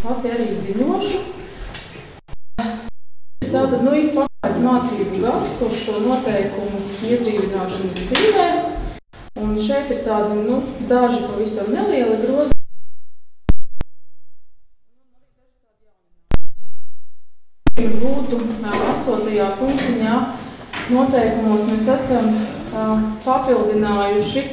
pati arī ziņošu. Tātad, ir pagājis mācību gads, kopš šo noteikumu iedzīvināšanas dzīvē, un šeit ir tādi, daži pavisam nelieli grozi. Būtu 8. punktiņā noteikumos mēs esam papildinājuši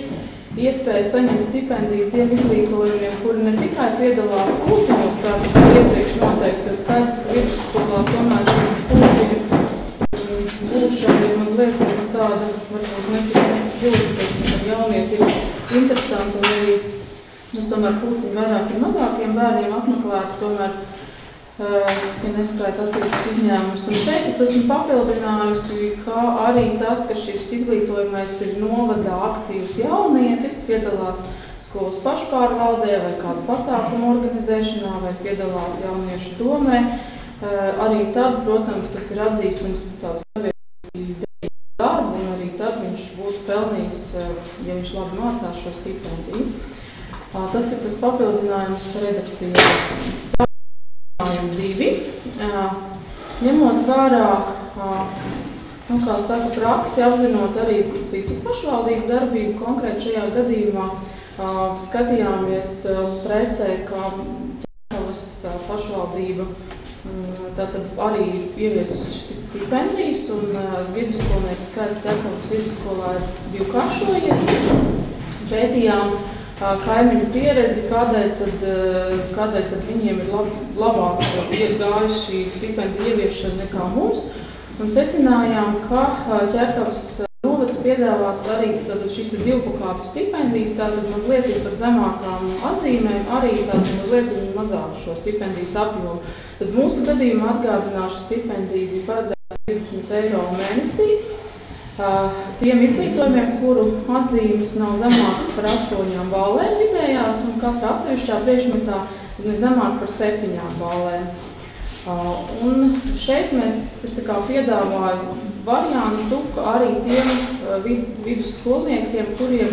iespēju saņemt stipendiju tiem izglītojumiem, kuri ne tikai piedalās pulciņos, kā tas bija iepriekš noteikts, jo skaidrs, ka vidusskolā tomēr pulciņu būšana ir mazliet tāda, varbūt netik jūtas ar jaunietiem interesanti, un arī mēs tomēr pulciņu vairāk ir mazākiem bērniem apmeklētu, tomēr ja neskaita atsevišķus izņēmumus. Un šeit es esmu papildinājusi, kā arī tas, ka šis izglītojumais ir novadā aktīvs jaunietis, piedalās skolas pašpārvaldē vai kādu pasākumu organizēšanā vai piedalās jauniešu domē. Arī tad, protams, tas ir atzīstams tādu sabiedrību darbu, un arī tad viņš būtu pelnījis, ja viņš labi mācās šo stipendiju. Tas ir tas papildinājums redakcijā. 2. Ņemot vērā, kā saka, praksi, apzinot arī citu pašvaldību darbību, konkrēti šajā gadījumā skatījāmies presē, kā Ķekavas pašvaldība tātad arī ir ieviesusi stipendijas, un vidusskolnieku skaits Ķekavas vidusskolā ir divkāršojies. Pētījām kaimiņu pieredzi, kādēļ tad viņiem ir labāk gājuši šī stipendija ieviešana nekā mums, un secinājām, ka Ķekavas novads piedāvās arī šīs divpakāpju stipendijas, tātad mazliet ir par zemākām atzīmēm, arī tātad mazliet mazāk šo stipendijas apjomu. Tad mūsu gadījumā atgādināšu stipendiju bija paredzēta 50 eiro mēnesī. Tiem izglītojumiem, kuru atzīmes nav zemākas par 8 ballēm vidējās, un katra atsevišķā priekšmetā ne zemāk par 7 ballēm. Un šeit es piedāvāju variantu, ka arī tiem vidusskolniekiem, kuriem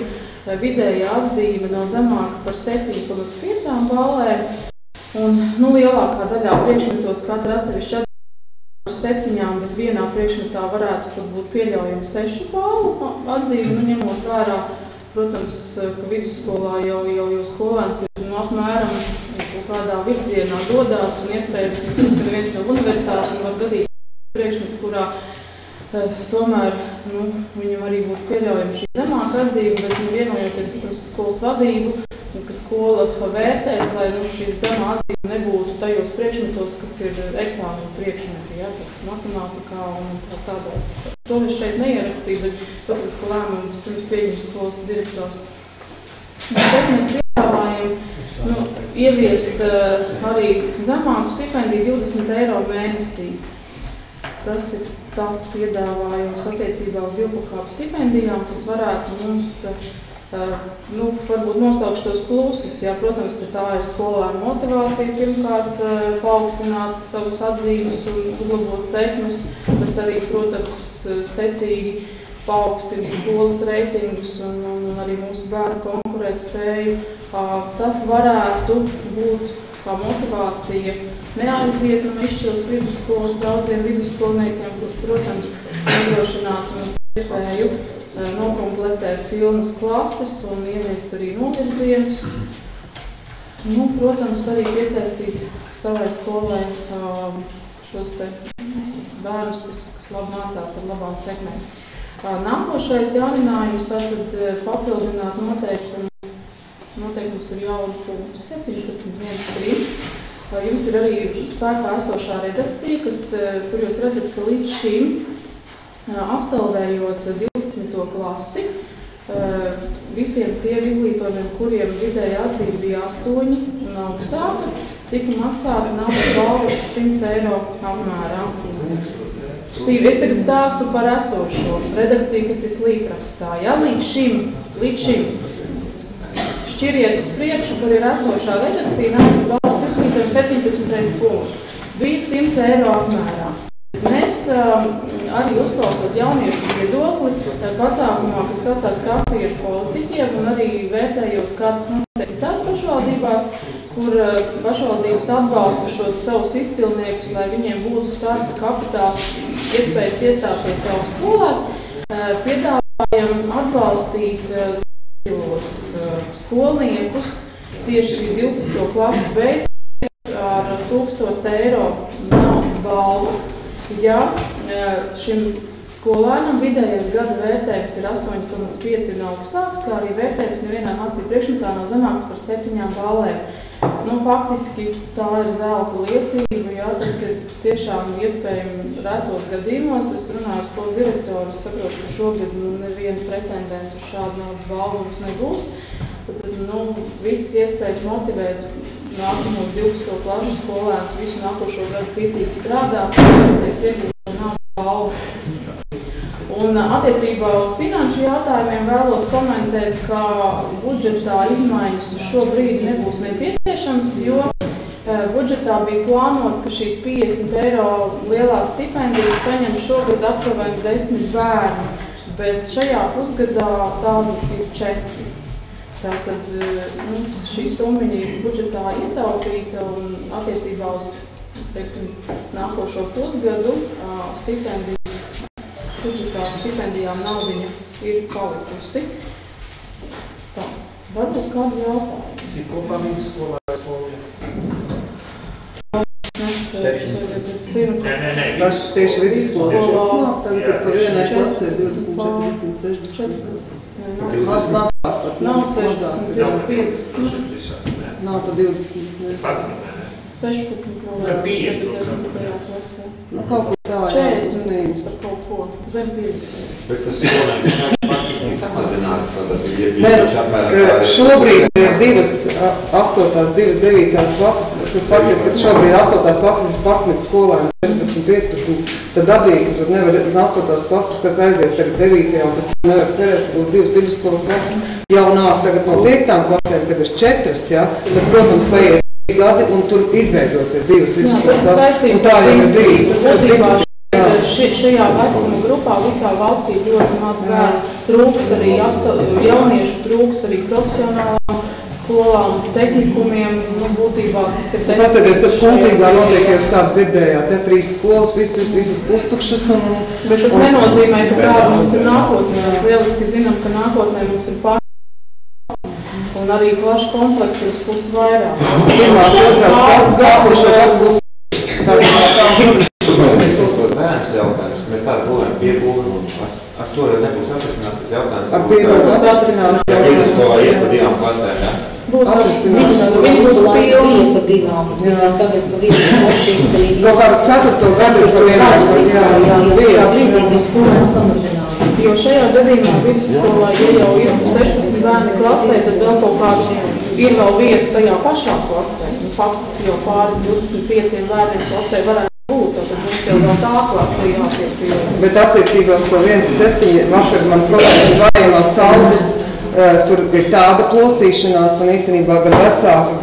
vidējā atzīme nav zemāka par 7,5 ballēm, un lielākā daļā priekšmetos katra atsevišķa par 7, bet vienā priekšmetā varētu būt pieļaujama 6 ballu atzīme, ņemot vērā, protams, ka vidusskolā jau skolēns ir apmēram kaut kādā virzienā dodās, un iespējams, ka neviens nav universāls un var gadīt priekšmets, kurā tomēr viņam arī būtu pieļaujama šī zemāka atzīme, bet vienojoties, protams, skolas vadību, ka skola vērtēs, lai šī zemā atzīme nebūtu tajos priekšmetos, kas ir eksāmenu priekšmeti, matemātikā un tādās. To es šeit neierakstīju, bet, protams, ka lēmumu vispirms pieņem skolas direktors. Šeit mēs piedāvājam ieviest arī zemāku stipendiju 20 eiro mēnesī. Tas ir tās piedāvājums attiecībā uz divpakāpju stipendijām, kas varētu mums varbūt nosaukšu tos plusus, protams, ka tā ir skolēnu motivācija pirmkārt paaugstināt savas atzīmes un uzlabot sekmes. Tas arī, protams, secīgi paaugstina skolas reitingus un arī mūsu bērnu konkurētspēju. Tas varētu būt kā motivācija neaiziet no izšķilas vidusskolas daudziem vidusskolniekiem, kas, protams, nodrošinātu mums iespēju nokomplektēt pilnas klases un ieviest arī novirzienus. Protams, arī piesaistīt savai skolai šos te bērnus, kas labi mācās ar labām sekmēm. Nākošais jauninājums tātad papildināt noteikums ir jaunu punktu 17.1.3. Jums ir arī spēkā esošā redakcija, kur jūs redzat, ka līdz šim absolvējot 12. klasi, visiem tiem izglītojumiem, kuriem vidēja atzīme bija 8 un augstāka, tika maksāta naudas balva 100 eiro apmērā. Es tagad stāstu par esošo redakciju, kas ir slīprakstā. Līdz šim šķiriet uz priekšu, kur ir esošā redakcija, naudas balvas izglītojuma 17. punkts. Bija 100 eiro apmērā. Mēs arī uzklausot jauniešu viedokli pasākumā, kas saucās Kafija ar politiķiem un arī vērtējot, kā tas notiek citās pašvaldībās, kur pašvaldības atbalsta šos savus izcilniekus, lai viņiem būtu starta kapitāls, iespējas iestāties augstskolās. Piedāvājam atbalstīt izcilos skolniekus, tieši 12. klašu beidzējus ar 1000 eiro naudas balvu. Ja šim skolēnam vidējais gada vērtējums ir 8,5 un augstāks, kā arī vērtējums nevienā mācību priekšmetā nav zemāks par 7 balēm. Faktiski tā ir zelta liecība, ja tas ir tiešām iespējami retos gadījumos. Es runāju ar skolas direktoru, saprotu, ka šobrīd neviens pretendents uz šādu naudas balvu mums nebūs. Tad visas iespējas motivēt nākamos 12. klašu skolēnus visu nākošo gadu citīgi strādāt, iegūt naudas balvu. Un attiecībā uz finanšu jautājumiem vēlos komentēt, ka budžetā izmaiņas uz šo brīdi nebūs nepieciešams, jo budžetā bija plānots, ka šīs 50 eiro lielās stipendijas saņem šogad aptuveni 10 bērni, bet šajā pusgadā tādu ir 4. Tātad šī summiņa ir budžetā ietaupīta un attiecībā uz, teiksim, nākošo pusgadu budžetā stipendijām naudiņa ir palikusi. Tā, varbūt kādu jautājumu? Cik kopā viņas skolājas skolā? Es zinu, ka... Paši tieši vidusskolas nav, tagad ir par vienai klasē 20-40. Nav 60, jau 50. Nav par 20. 16 klasē. Kaut ko tā, 40 par kaut ko, zem 50. Bet tas skolēnums faktiski samazinās. Šobrīd ir 8. 9. klases, tas faktiski, ka šobrīd 8. klases ir 11 skolēni, 14, 15, tad dabīgi, ka tur nevar 8. klases, kas aizies tagad 9. un kas nevar cerēt, ka būs 2 vidusskolas klases, jau nāk tagad no 5. klasēm, kad ir 4, ja, tad, protams, paies gadi un tur izveidosies 2 vidusskolas klases, un tā jau ir bijis, tas ir dzimst. Šajā vecuma grupā visā valstī ļoti maz bērnu trūkst arī jauniešu, trūkst arī profesionālām skolām, tehnikumiem, būtībā tas ir... Paskaties, tas kultīgā notiek, jūs kādu dzirdējāt, te 3 skolas, visas pustukšas un... Bet tas nenozīmē, ka kāda mums ir nākotnē. Mēs lieliski zinām, ka nākotnē mums ir un arī plaši komplekti uz pusi vairāk. Pirmās, otrās klases nākošo gadu būs bērns jautājums. Mēs tādu būvējam piebūvi un ar to nebūs atrisināt tas jautājums. Ar piebūvi būs atrisinās. Tas vidusskolā ies pa 2 klasēm, ja? Būs atrisinās. Vidusskolā ir pa 2. Tagad pa 1 klasīm. Kaut kādu 4. gadu ir pa 1. Jā, brīdīgi skolēm samazināt. Jo šajā gadījumā vidusskolā, ja jau ir 16 bērni klasē, tad vēl kaut kāds ir vēl vieta tajā pašā klasē. Faktiski jau pāri 25 bērniem klasē varētu būt, tad mums jau vēl tā klasē jātiek. Bet attiecībā uz to 1,7 vakar man kolēģis zvanja no Saulus, tur ir tāda plosīšanās un īstenībā gan vecāki,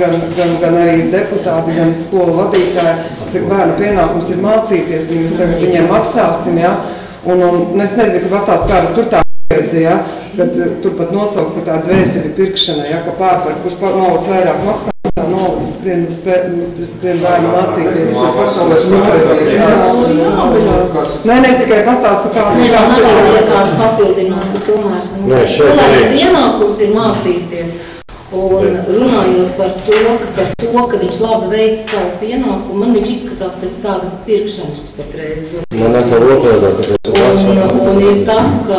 gan arī deputāti, gan skolu vadītāji, kas ir bērnu pienākums ir mācīties un mēs tagad viņiem maksāsim, ja? Un es nezinu, ka pastāst kāda tur tā pieredze, ja? Kad tur pat nosauks, ka tā dvēseli pirkšana, ja? Ka pārpar, kurš novads vairāk maksā, tā novads skrien bērnu mācīties. Nē, es tikai pastāstu kāds ir. Kāds papildināt, ka tomēr skolēnam pienākums ir mācīties. Un runājot par to, ka viņš labi veic savu pienākumu, man viņš izskatās pēc tāda pirkšanas patreiz. Man nekā otrādā, tāpēc un ir tas, ka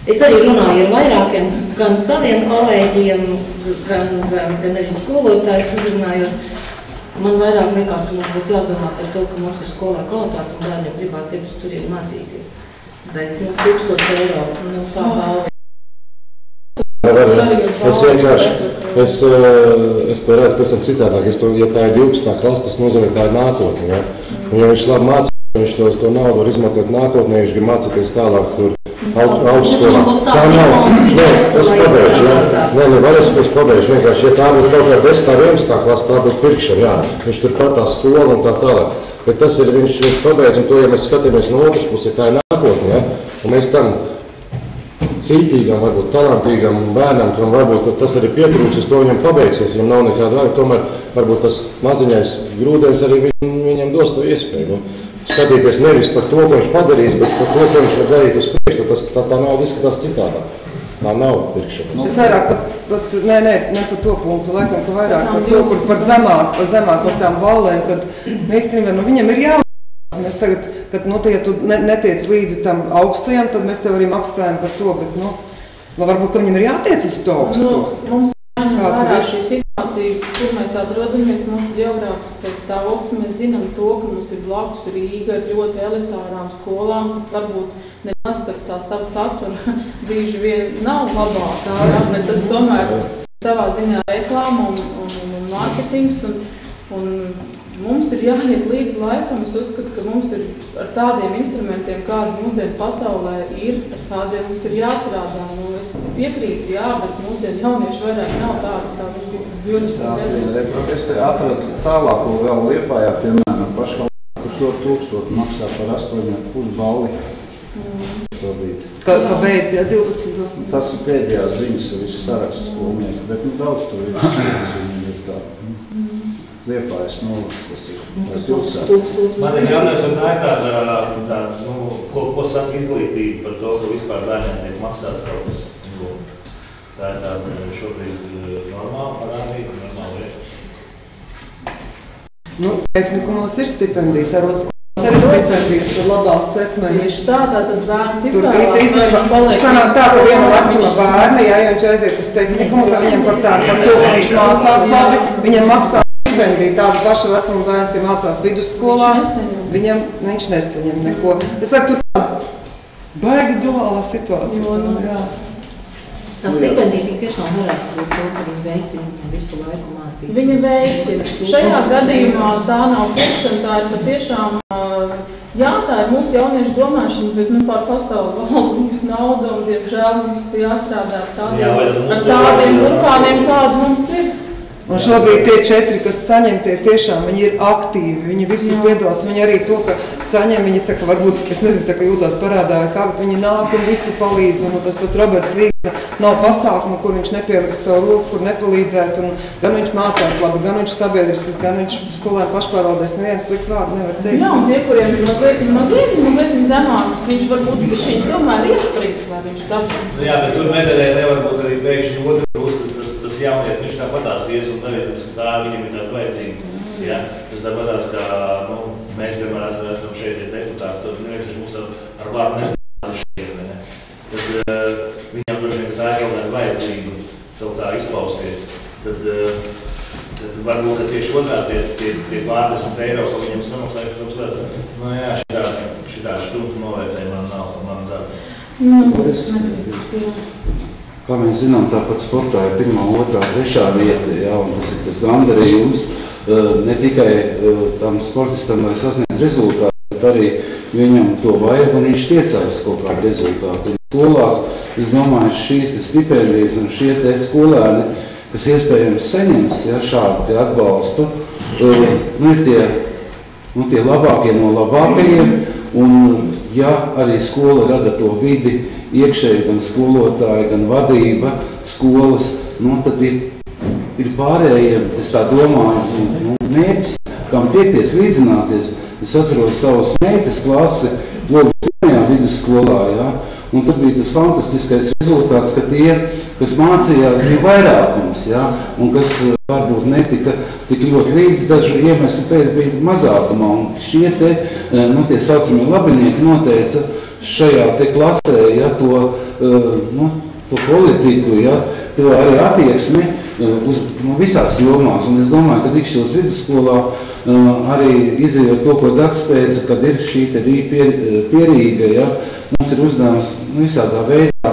es arī runāju ar vairākiem, gan saviem kolēģiem, gan arī skolotājus uzrunājot. Man vairāk liekas, ka mums būtu jādomā par to, ka mums ir skolā kvalitāte un bērniem gribās iet uz turien mācīties. Bet 1000 eiro, tā balva. Es vienkārši, es to redzu pēc tam citādāk, ja tā ir 12. klasa, tas nozīmē, ka tā ir nākotne, ja? Un ja viņš labi mācīs, viņš to naudu var izmantot nākotnē, viņš grib mācīties tālāk tur augstskolā. Tā nav, es pabeigšu, ja? Nē, es pabeigšu vienkārši, ja tā būtu kaut kā 10. 11. klasa, tā būtu pirkšana, jā. Viņš turpat tā skola un tā tālāk. Bet tas ir, viņš pabeidz, un to, ja mēs skatāmies no otras puses, tā ir nākotne, ja? Un mēs tam cītīgam, varbūt talantīgam bērnam, kuram varbūt tas arī pietrūks, to viņam pabeigsies, viņam nav nekāda vajag, tomēr varbūt tas maziņais grūdienis arī viņam dos to iespēju. Skatīties nevis par to, ko viņš padarīs, bet par to, ko viņš var darīt uz priekšu, tad tā nauda izskatās citādāk. Tā nav priekšā. Es vairāk ne par to punktu, laikam, ka vairāk par to, kur par zemāk par tām ballēm, kad īstenībā viņam ir jāmācās. Mēs tagad, kad, ja tu netiec līdzi tam augstajam, tad mēs tev arī maksājam par to, bet, varbūt, ka viņam ir jātiec uz to augstu. Mums jāņem vērā šī situācija, kur mēs atrodamies mūsu geogrāfiskais stāvoklis. Mēs zinām to, ka mums ir blakus Rīga ar ļoti elitārām skolām, kas varbūt nemaz pēc tā sava satura brīži vien nav labāks, bet tas tomēr savā ziņā reklāma un mārketings un mums ir jāiet līdz laikam. Es uzskatu, ka mums ir ar tādiem instrumentiem, kādi mūsdienu pasaulē ir, ar tādiem mums ir jāstrādā. Es piekrītu, jā, bet mūsdienu jaunieši vairāk nav tādi, kā viņš bija pēc 20 gadiem. Es te atradu tālāko vēl Liepājā, piemēram, pašvaldību, kur 1000 maksā par 8,5 balli. Ka beidz, jā, 12. Tas ir pēdējās ziņas, viss saraksts skolnieki, bet daudz tur ir viņi ir tā. Liepājas novads, tas ir pilsēta. Man ir jautājums, vai tā ir ko saka izglītība par to, ka vispār bērniem tiek maksāts kaut kas. Tā ir tāda šobrīd normāla parādība, normāla lieta. Tehnikumos ir stipendijas, arotskolas arī stipendijas par labām sekmēm. Tieši tā, tātad bērns izvēlās, vai viņš paliek. Sanāk tā, ka viena vecuma bērni, ja viņš aiziet uz tehnikumu, ka viņam par to, ka viņš mācās labi, viņam maksā stipendiju. Tādu pašu vecumu bērns, ja mācās vidusskolā, viņš nesaņem neko. Es saku, tu tā baigi duālā situācija. Jā. Tā stipendija tik tiešām varētu būt to, ka viņi veicina visu laiku mācību. Viņa veicina. Šajā gadījumā tā nav priekšana, tā ir patiešām, jā, tā ir mūsu jauniešu domāšana, bet par pasauli valda mums nauda un, diemžēl, mums jāstrādā ar tādiem burkāniem, kādi mums ir. Un šobrīd tie 4, kas saņem, tie tiešām viņi ir aktīvi, viņi visu piedalās, viņi arī to, ka saņem, viņi tā kā varbūt, es nezinu, tā kā jūtās parādā vai kā, bet viņi nāk un visu palīdz, un tas pats Roberts Vīgs nav pasākumu, kur viņš nepielika savu roku, kur nepalīdzētu, un gan viņš mācās labi, gan viņš sabiedrisks, gan viņš skolēm pašpārvaldēs, neviens sliktu vārdu nevar teikt. Jā, un tie, kuriem ir mazliet zemākas, viņš varbūt viņi tomēr iesprings, vai viņš dabū. Jā, bet tur medaļai nevar būt arī pēkšņi otra pusi. Tas jaunieks, viņš tāpatās ies un darīs, tāpēc, ka tā viņam ir tāda vajadzīga. Ja? Tas tāpatās, ka mēs vienmēr esam šeit deputāti, tad neviens viņš mums ar vārdu nezinātu šeit. Ne? Tad viņam droši vien, ka tā ir kaut kāda vajadzība kaut kā izpausties. Tad varbūt, ka tieši otrādi tie pārdesmit eiro, ko viņam samaksājuši, tas apsvērs, jā, šitā štundu novērtējumā man Kā mēs zinām, tāpat sportā ir 1., 2., 3. vieta, jā, un tas ir tas gandarījums. Ne tikai tam sportistam, lai sasniedz rezultātu, bet arī viņam to vajag, un viņš tiecās kaut kādu rezultātu. Un skolās, es domāju, šīs stipendijas un šie te skolēni, kas iespējams saņems, ja, šādu atbalstu, ir tie labākie no labākajiem, un ja arī skola rada to vidi, iekšēji gan skolotāji, gan vadība, skolas, tad ir pārējiem, es tā domāju, mērķis, kam tiekties līdzināties. Es atceros savus meitas klasi Logas 1. vidusskolā, ja? Un tad bija tas fantastiskais rezultāts, ka tie, kas mācījās, bija vairākums, ja? Un kas varbūt netika tik ļoti līdz dažu iemeslu pēc bija mazākumā. Un šie te, tie saucamie labinieki noteica šajā te klasē, ja, to politiku, ja, to arī attieksmi uz visās jomās. Un es domāju, ka Ikšķilas vidusskolā arī izejot to, ko Dats teica, kad ir šī te pierīga, ja, mums ir uzdevums visādā veidā,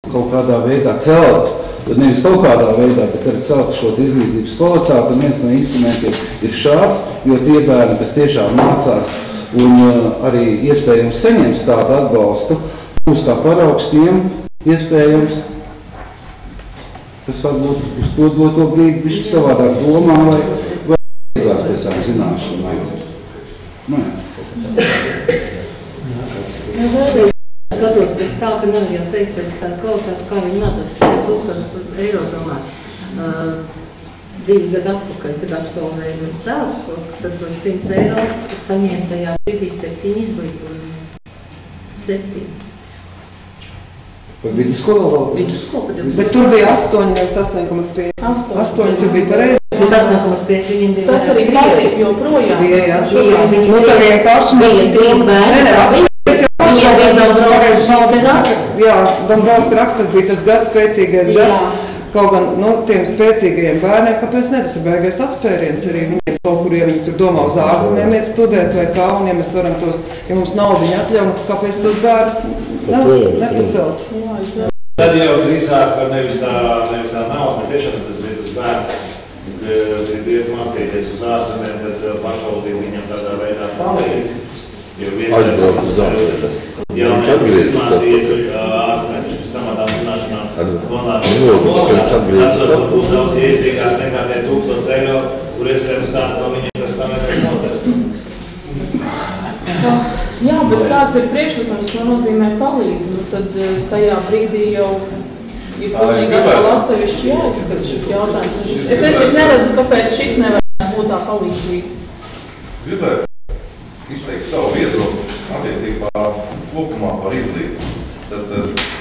kaut kādā veidā celt, nevis kaut kādā veidā, bet arī celt šo izglītības kvalitāti. Un viens no instrumentiem ir šāds, jo tie bērni, kas tiešām mācās un arī iespējams saņems tādu atbalstu, būs kā paraugs tiem iespējams, kas varbūt uz to doto brīdi bišķi savādāk domā vai iedzās pēc tām zināšanām. Skatoties skatos pēc tā, ka nevar jau teikt pēc tās kvalitātes, kā viņi mācās par 1000 eiro, domāju. 2 gadu atpakaļ, kad absolvēju mans dēls, tad tos 100 eiro saņēma tajā brīdī 7 izglītojumi. 7. Par vidusskolā vēl? Vidusskola. Bet tur bija 8, nevis 8,5. 8 tur bija pareizi. Bet 8,5 viņiem bija. Tas arī paliek joprojām. Bija, jā. Viņi Nu, tā vienkārši bija 3 bērni. Viņiem bija Dombrovskis raksts. Jā, Dombrovskis raksts, tas bija tas gads, spēcīgais gads. Kaut gan, nu, tiem spēcīgajiem bērniem, kāpēc ne, tas ir baigais atspēriens arī viņiem kaut kur, ja viņi tur domā uz ārzemēm iet studēt vai kā, un ja mēs varam tos, ja mums naudiņu atļauj, kāpēc tos bērnus nepacelt? Tad jau drīzāk nevis tā nauda, bet tiešām tas bija tas bērns, kad iet mācīties uz ārzemēm, tad pašvaldība viņam tādā veidā palīdz. Jo iespējams tas jaunais izmācījies ārzemēs, viņš pēc tam tām zināšanām nonāk. Tas var būt daudz iedzīgāk nekā tie 1000 eiro, kur iespējams kāds no viņiem pēc tam vienkārši nocers. Jā, bet kāds ir priekšlikums, ko nozīmē palīdz, nu tad tajā brīdī jau ir pilnīgi atkal atsevišķi jāizskata šis jautājums. Es neredzu, kāpēc šis nevar būt tā palīdzība. Gribētu izteikt savu viedokli attiecībā kopumā par izglītību. Tad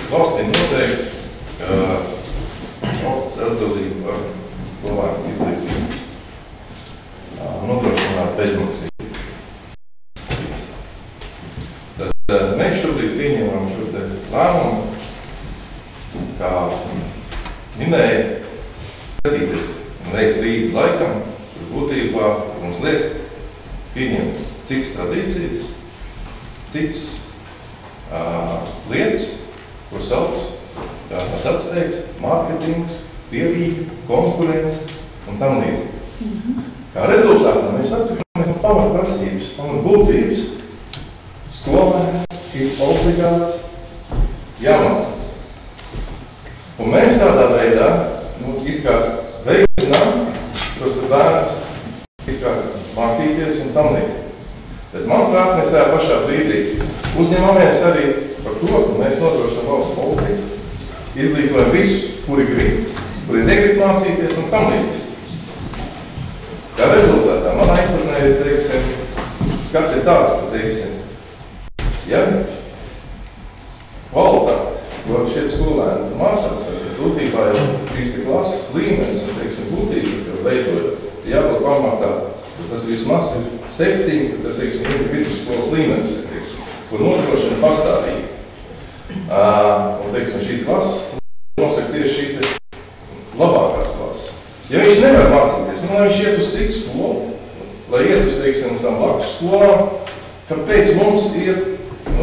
valstī noteikti valsts atbildība par skolēnu izglītību nodrošināt bezmaksīgi. Tad mēs šobrīd pieņemam šo te lēmumu, kā minēja, skatīties un veikt līdz laikam, kur būtībā mums liek pieņemt citas tradīcijas, citas lietas, ko sauc, kā tāds teiks, mārketings, pieejība, konkurence un tam līdzīgi. Kā rezultātā mēs atsakāmies no pamatprasības, pamatbūtības. Skolēni ir obligāts jāmācās. Un mēs tādā veidā, it kā veicinām tos bērnus, it kā mācīties un tam līdzīgi. Bet, manuprāt, mēs tajā pašā brīdī uzņemamies arī par to, ka mēs nodrošinām valsts politiku, izglītojam visus, kuri grib, kuri negrib mācīties un tam līdzīgi. Kā rezultātā manā izpratnē ir, teiksim, skats ir tāds, ka, teiksim, ja kvalitāte, ko šie skolēni mācās, tad būtībā jau šīs klases līmenis un, teiksim, būtība, jau veidojot, jābūt pamatā, tas vismaz ir 7, tad, teiksim, vidusskolas līmenis, teiksim, ko nodrošina pastāvīgi. Un, teiksim, šī klasa nosaka tieši šī labākās klases. Ja viņš nevar mācīties, lai viņš iet uz citu skolu, lai iet uz, teiksim, uz tām blakus skolām, kāpēc mums ir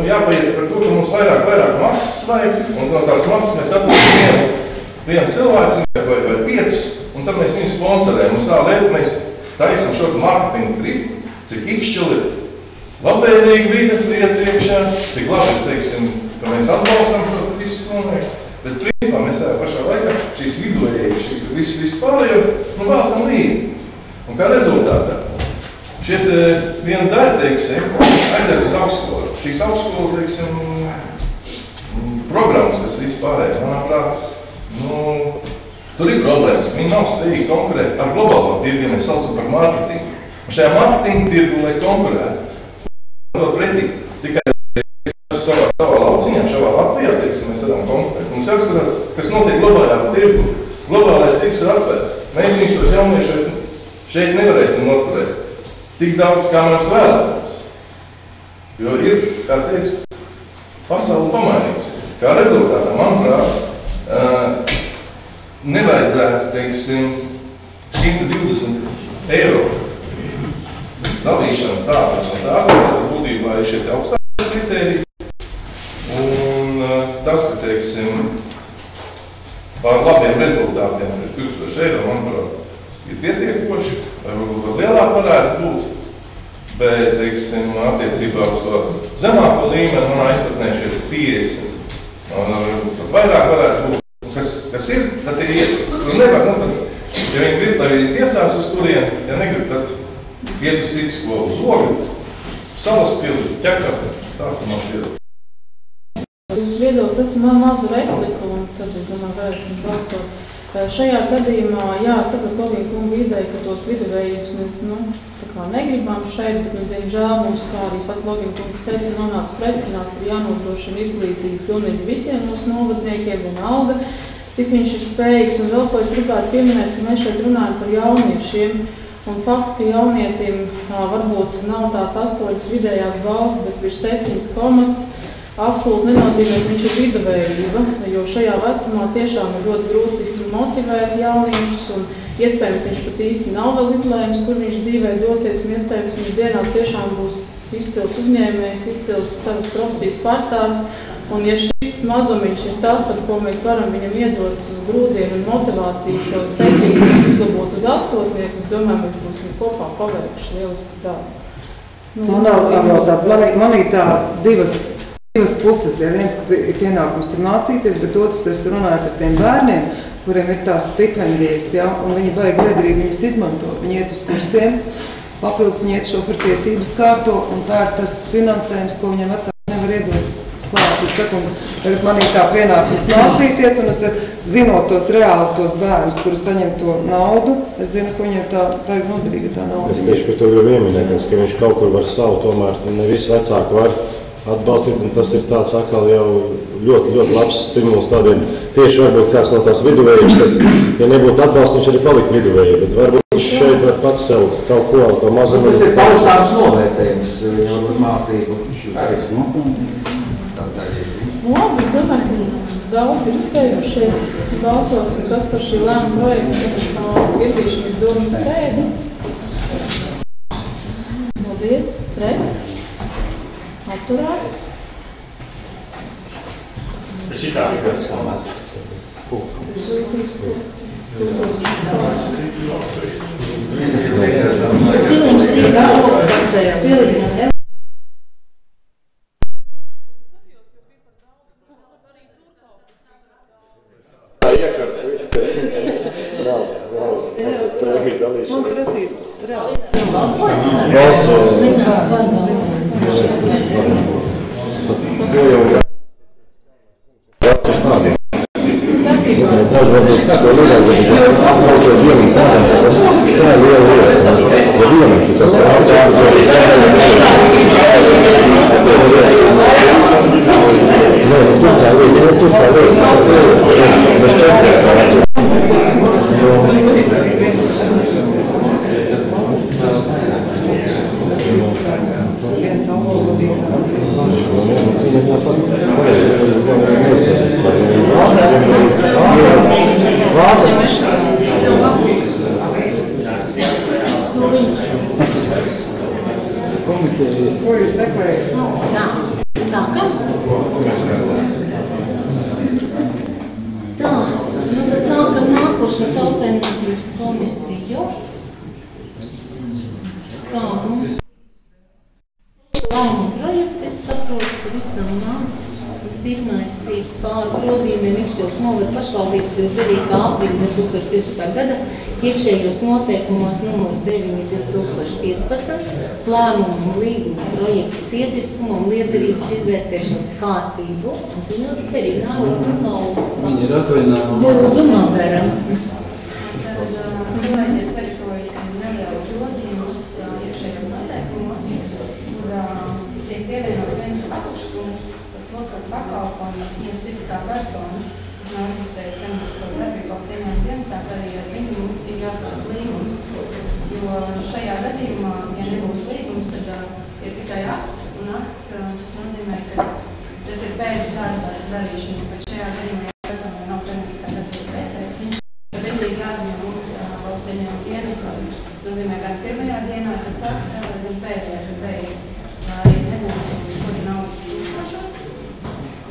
jāpaiet par to, ka mums vairāk masas vajag, un no tās masas mēs atliekam vienu cilvēku vai 5, un tad mēs viņu sponsorējam. Uz tā lieta mēs taisam šo marketingu gribu, cik ikšķili ir labvēlīgi vide lieta iekšā, cik labi, teiksim, ka mēs atbalstam šos visus skolniekus. Bet principā mēs tajā pašā laikā šīs vidojēji, šīs visus pārējos, vēlkam līdzi. Un kā rezultātā, šeit viena daļa, teiksim, aiziet uz augstskolu. Šīs augstskolu, teiksim, programmas, kas vispārējais, manuprāt, tur ir problēmas. Viņi nav spējīgi konkurēt ar globālo tirgu, ja mēs saucam par mārketingu. Un šajā mārketingu tirgu, lai konkurētu, to pretī, tikai savā lauciņā, šavā Latvijā, teiksim, mēs varam konkurēt. Mums jāskatās, kas notiek globālajā tirgu. Globālais tirgus ir atvērts. Mēs viņš tos jauniešos šeit nevarēsim noturēt tik daudz, kā mums vēlētos. Jo ir, kā teicu, pasauli pamainījusi. Kā rezultātā, manuprāt, nevajadzētu, teiksim, 120 eiro dalīšana tādas un tādas, tad būtībā ir šie augstākie kritēriji. Un tas, ka, teiksim, par labiem rezultātiem 1000 eiro, manuprāt, ir pietiekoši, varbūt lielāk varētu būt, bet, teiksim, attiecībā uz to zemāko līmeni, manā izpratnē šeit 50, pat vairāk varētu būt. Kas ir, tad ir iet. Tur nevar, tad, ja viņi grib, lai viņi tiecās uz turien, ja negrib, tad iet uz citu skolu, uz Ogri, Salaspili, Ķekapi, tāds ir man šķiet. jūsu viedokli, tas mazu repliku, un tad, es domāju, varēsim balsot. Šajā gadījumā, jā, sapratu Logina kunga ideju, ka tos viduvējus mēs, tā kā negribam šeit, bet, diemžēl, mums, kā arī pat Logina kungs teica, nonāca pretrunās, ir jānodrošina izglītība pilnīgi visiem mūsu novadniekiem, vienalga, cik viņš ir spējīgs, un vēl ko es gribētu pieminēt, ka mēs šeit runājam par jauniešiem, un fakts, ka jaunietim varbūt nav tās 8 vidējās balvas, bet ir 7 komats, absolūti nenozīmē, ka viņš ir viduvējība, jo šajā vecumā tiešām ir ļoti grūti motivēt jauniešus, un iespējams viņš pat īsti nav vēl izlēmis, kur viņš dzīvē dosies, un iespējams viņš dienās tiešām būs izcils uzņēmējs, izcils savas profesijas pārstāvis, un ja šis mazumiņš ir tas, ar ko mēs varam viņam iedot uz grūdienu un motivāciju šo 7 uzlabot uz 8, es domāju, mēs būsim kopā paveikuši lieliski darbu. Man ir tā divas puses. Ja viens ir pienākums tur mācīties, bet otrs es runāju ar tiem bērniem, kuriem ir tās stipendijas, ja, un viņi vajag liederīgi viņas izmantot. Viņi iet uz kursiem, papildus viņi iet šofertiesības kārto, un tā ir tas finansējums, ko viņiem vecāki nevar iedot klāt. Es saku, tagad man ir tā pienākums mācīties, un es zinot tos reāli tos bērnus, kuri saņem to naudu, es zinu, ka viņiem tā vajag noderīga tā nauda. Es tieši par to gribu ieminēt, ka viņš kaut kur var savu, tomēr ne visi vecāki var atbalstīt, un tas ir tāds atkal jau ļoti, ļoti labs stimuls tādiem. Tieši varbūt kāds no tās viduvējības, kas, ja nebūtu atbalsts, viņš arī palikt viduvējī, bet varbūt šeit var pats sev kaut ko, to mazumu. Tas ir paustāms novērtējums, jau mācību. Labi, es domāju, ka daudz ir izteikušies, balsosim, kas par šī lēmuma projekta virzīšanas domas sēdi. Paldies, pret. Atturās. Šitā ir kas samās. Stiliņš tīkā rokancējā pilnīgi. Iekars viss, ka nav trēmī dalīšana. Man pretī reāli. Daži varbūt kā to nevajadzētu, bet apmausot vienam tādam, ka tas tā ir liela lieta. Ja vienam šis Ko jūs meklējat? Sākam? Tā, tad sākam nākošo Tautsaimniecības komisiju. Tā, lēmuma projekti, es saprotu, ka visam maz. Pirmais ir pār grozījumiem Ikšķilas novada pašvaldības 29. aprīļa 2015. gada iekšējos noteikumos numur 9/2015 lēmumu un līguma projektu tiesiskumu un liederības izvērtēšanas kārtību un ziņot perināru prognozes. Viņi ir atvaļinājumi. Lūdzu, Mavera. Kolēģi sagatavojusi nelielus grozījumus iekšējos noteikumos, kur tiek pievienots viens apakšpunkts par to, ka pakalpojumu sniedz fiziskā persona, kas nav reģistrējusi saimniecisko darbību vēl 7 dienas, arī ar viņu mums ir jāslēdz līgums. Jo šajā gadījumā, ja nebūs līgums, tad ir tikai akts, un akts tas nozīmē, ka tas ir pēc darba darīšana, bet šajā gadījumā, ja personai nav saimnieciskā darbība veicējs, viņš Viņīgi jāziņo mums valsts ieņēmuma dienestam. Tas nozīmē, ka pirmajā dienā, kad sāks strādāt, gan pēdējā, kad beidz, nebūtu sodi naudas tūkstošos.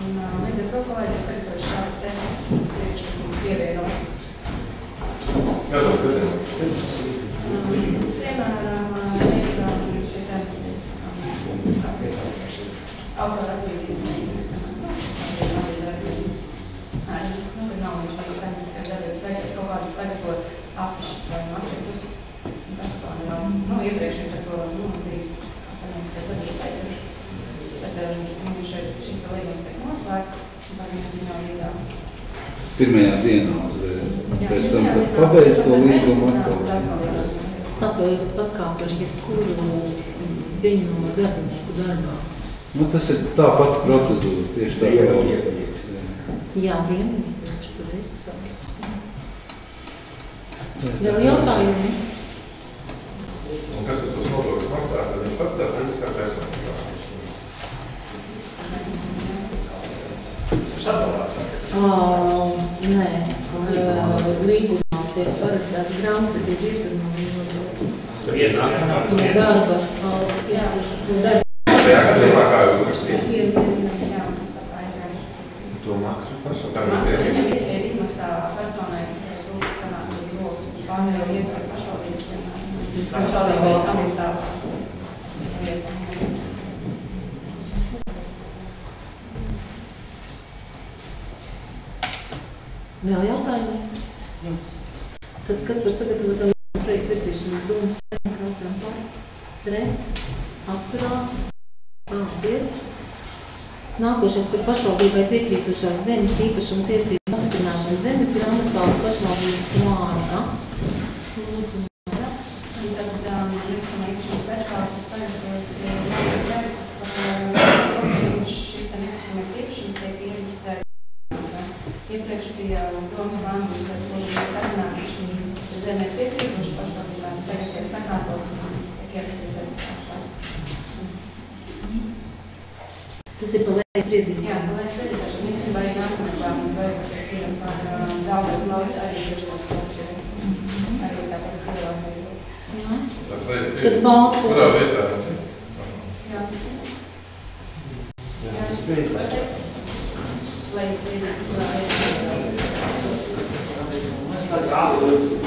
Un līdz ar to kolēģi sagatavojuši šādu te priekšlikumu pievienot. Kādā gadījumā? Piemēram, šie te autora atbildības neības. Arī, kad nav viņš vai saimnieciskās darbības veicējs kaut kādus sagatavot afišas vai maketus. Personi nav iepriekš par to bijis saimnieciskās darbības veicējs. Tad šis līgums tiek noslēgts. jāziņo vīdā. Pirmajā dienā uzreiz. Pēc tam, kad pabeidz to līgumu atkal. Tas tāpēc pat kā par jebkuru pieņemamo darbinieku darbā. Nu, tas ir tā pati procedūra, tieši tā. Jā, vienīgi, tur visu savu. Vēl jautājumi? Un kas tad tos nodokļus maksā? Tad viņš pats tā fiziskā persona maksā. Nē, līgumā tiek paredzēts grāmatvedība ir Tur ienāk? darba. Jā, darba. Jā, kā jau uzrakstīt. To maksa persona. Viņam ir izmaksā personai, kas sanāk uz rokas, un pārējo ietver pašvaldības vienmēr. Pašvaldības samaksā. Vēl jautājumi? Tad kas par sagatavoto projektu virzīšanas domas kas vēl par? Pret? Atturās? Paldies! Nākošais par pašvaldībai piekrītošās zemes īpašuma tiesību nostiprināšanu zemes grāmatā uz pašvaldības vārdā. Lūdzu, Māra. Un tad Rīgstamā īpašums speciālisti sagatavojas šis nekustamais īpašums tiek iereģistrēts. Iepriekš bija domas lēmums ar šodienas atzināšanu zemē piekrītošu pašvaldībām, tagad tiek sakārtots un tiek ierakstīts zemes kārtā. Tas ir pa lējas priedību. Jā, pa lējas priedību. Īstenībā arī nākamais lēmums vajadzēs ir par Galvētu lauci arī priekšlauc lauci. Arī tāpēc situācija. Jā. Tad balso. Kurā vietā? Jā. Lējas priedības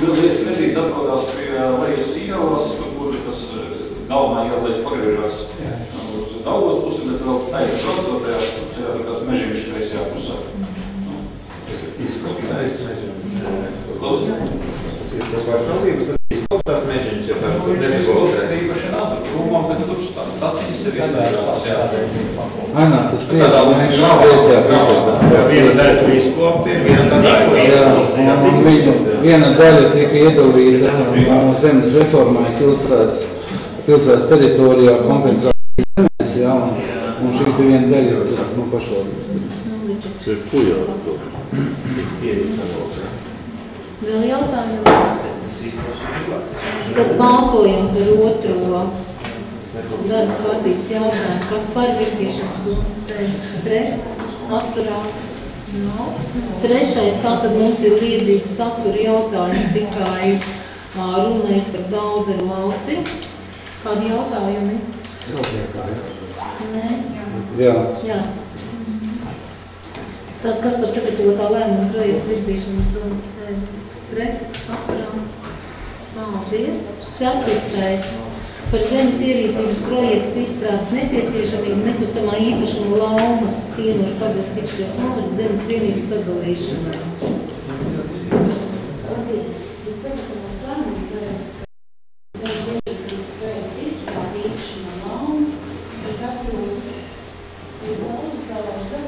Nedrīkst atrodās pie lejas ielas, kur tas galvenā ielais pagriežās uz Daugavas pusi, bet vēl taisa braucotajā pusē, tāds mežiņš kreisajā pusē. Tas ir izskoptājs mežiņš. Klausījums? Tas ir pašvaldības, tas ir izskoptājs mežiņš, ja tā īpaši nav, tur krūmām, bet tur stacijas ir izskoptājās, jā. Ainā, tas priekšā mežs kreisajā pusē. Viena daļa tur izkopti, viena daļa. Jā, un viņu viena daļa tika iedalīta zemes reformai pilsētas teritorijā kompensācijas zemēs, jā, un šī te viena daļa ir pašvaldības. Tas ir kujā. Vēl jautājumi? Tad balsojam par otro darba kārtības jautājumu. Kas par virzīšanas domas pret? Atturās? No. Trešais, tātad mums ir līdzīgs satura jautājums, tikai runa ir par Dauderu lauci. Kādi jautājumi? Celtniekā, jā? Nē? Jā. Jā. Tad kas par sagatavotā lēmuma projektu virzīšanas domas pret? Atturās? Paldies. Ceturtais. Par zemes ierīcības projektu izstrādes nepieciešamību nekustamā īpašuma laumas Tienošu pagasts Cikšķos novads zemes vienības sadalīšanā. Ir sagatavots lēmuma projekts, ka zemes ierīcības projektu izstrāde īpašuma laumas, kas atrodas uz Valdes dārza,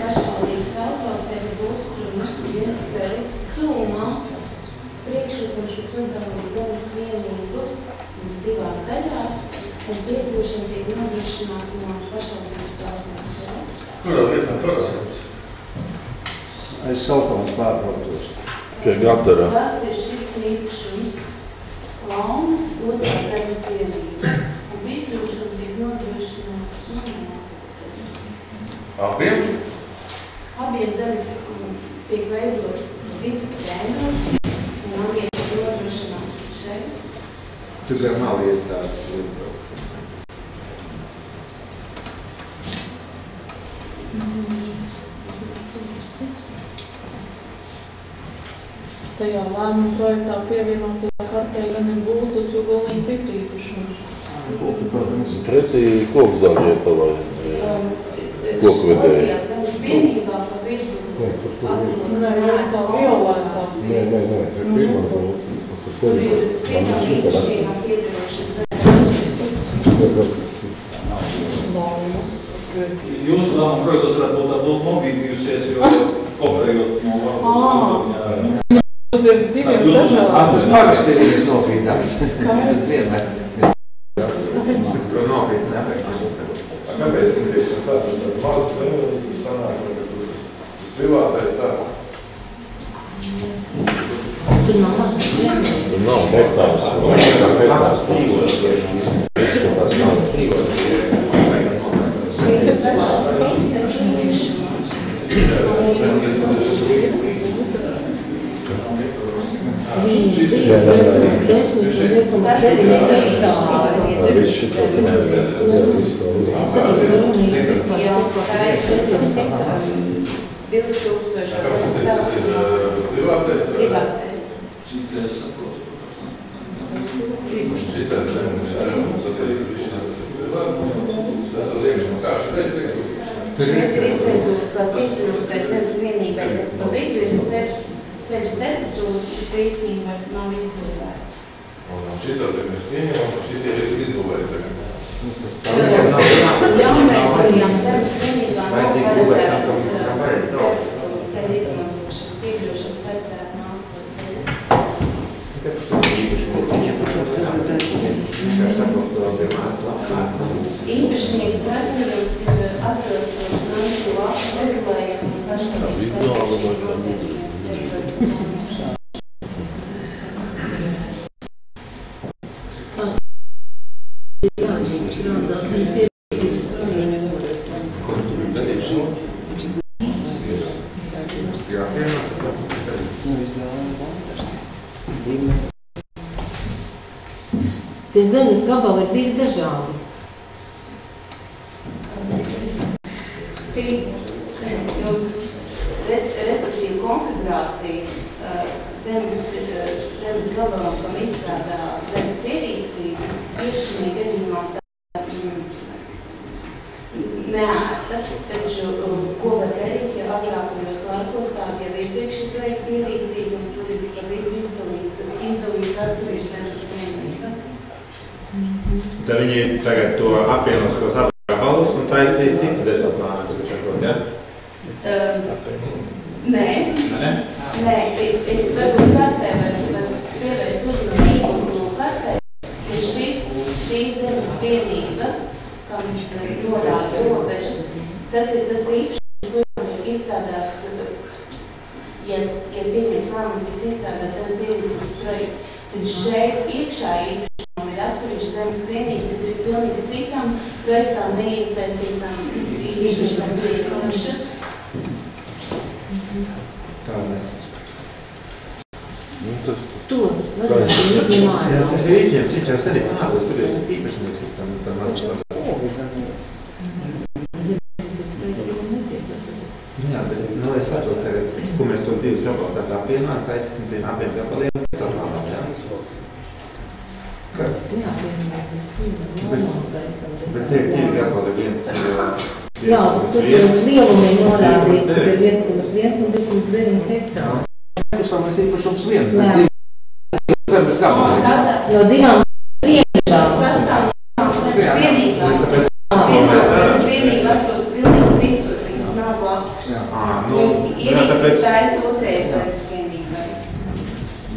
pašvaldības autoceļa būstruma iespējas tūmā priekšlikums, kas sadalīt zemes vienību divās daļās un piegūšana tiek nodrošināta no pašvaldības autoceļa. Kurā vietā parasības? Aiz Salpānas pārbrautos. Pie Gatara. Tas ir šis īpašums laumas otrā zemes vienība. Un piegūšana tiek nodrošināta no Abiem? abiem zemes tiek veidotas divas trēnos, un abiem tiek nodrošināta šeit. Tu gar nav ietādas līdz. Tajā lēmuma projektā pievienotajā kartē gan ir būtus, jo vēl viņi citu īpašumu. Pretī kokzāļieta vai kokvedēji? Otrajā zemes vienībā pa vidu Nē, es tā violētā. Nē, pirmā. tur ir citām īpašībām piederošas zemes. lēmumus. Jūsu lēmumu projektos varētu būt tāda nobīdījusies, jo kopējot no varbūt. Tas ir diviem dažādiem. Tas parakstīties nopīdās. Skaidrs. Nopīt, nepēc. Kāpēc viņi tieši tāds maz sanāk, tas privātais tā? Tur nav mazas vienības. Tur nav hektārs. Hektārs tīgos. Izskatās nav. Šīs dažās stības ir Viss šito te neviens visu to uzmanīt. Jā, tā ir 400 hektārs. 2000 Tas ir privātais? privātais. Cities saprotu. Šitāds zemes mums atkarīgi višķi privāti. Tas ir liekam, kā šeit liekam. Šeit ir izveidots, lai piekļūtu tai zemes vienībai, kas pa vidu ir ceļu sertitūts, kas īstenībā nav izbūvēts. Un šitā te mēs pieņemam, ka šitie ir izbūvēts tagad. Jaunveidojām zemes vienībā nav paredzēts ceļu izmantošana, piekļūšana paredzēta nākotnē. Kas tur īpaši Īpašnieku prasījums ir atbilstoši nākotnē lapu regulējumu un pašpatīgs saistības. Tie zemes gabali ir divi dažādi. Respektīvi konfigurācija zemes gabalam, kam izstrādā zemes ierīcība, ir šī gadījumā neērta, taču ko var darīt, ja agrākajos laikos tādi jau iepriekš ir projekta ierīcība un tur ir par vidu izdalīt atsevišķi zemes vienība. Tad viņi tagad to apvienos tos apgabalus un taisīs citu detaļu plānu, sakot, ja? Nē. Nē, es varbūt kartē varu pievērst uzmanību no kartē, ka šī zemes vienība, kam norāda robežas, tas ir tas īpašums, kur izstrādāts, ja pieņems lēmumu, tiks izstrādāts zemes ierīcības projekts, tad šeit iekšā īpašumam ir atsevišķi zemes vienība, kas ir pilnīgi citam projektām neiesaistītām īpašumam piekrītošas. Tā mēs. To varētu izņem ārā. Tas ir īņķiem, cik jau arī nākos, tur ir cits īpašnieks ir tam mazliet. Jā, bet, es saprotu tagad, ko mēs to divus gabalus tā apvienojam, taisīsim tiem abiem gabaliem, tā plānām, jā? Es neapvienojam, Bet tie ir divi gabali, viens... Jā, tur ir lielumi norādīt, tur ir 1,1 un 2,9 hektāri. Nekustamais īpašums viens, bet zemes gabali. No divām priekšām. Zemes vienība atrodas pilnīgi citur, viņas nav blakus. Ierīcība taisa otrreizējas vienībai.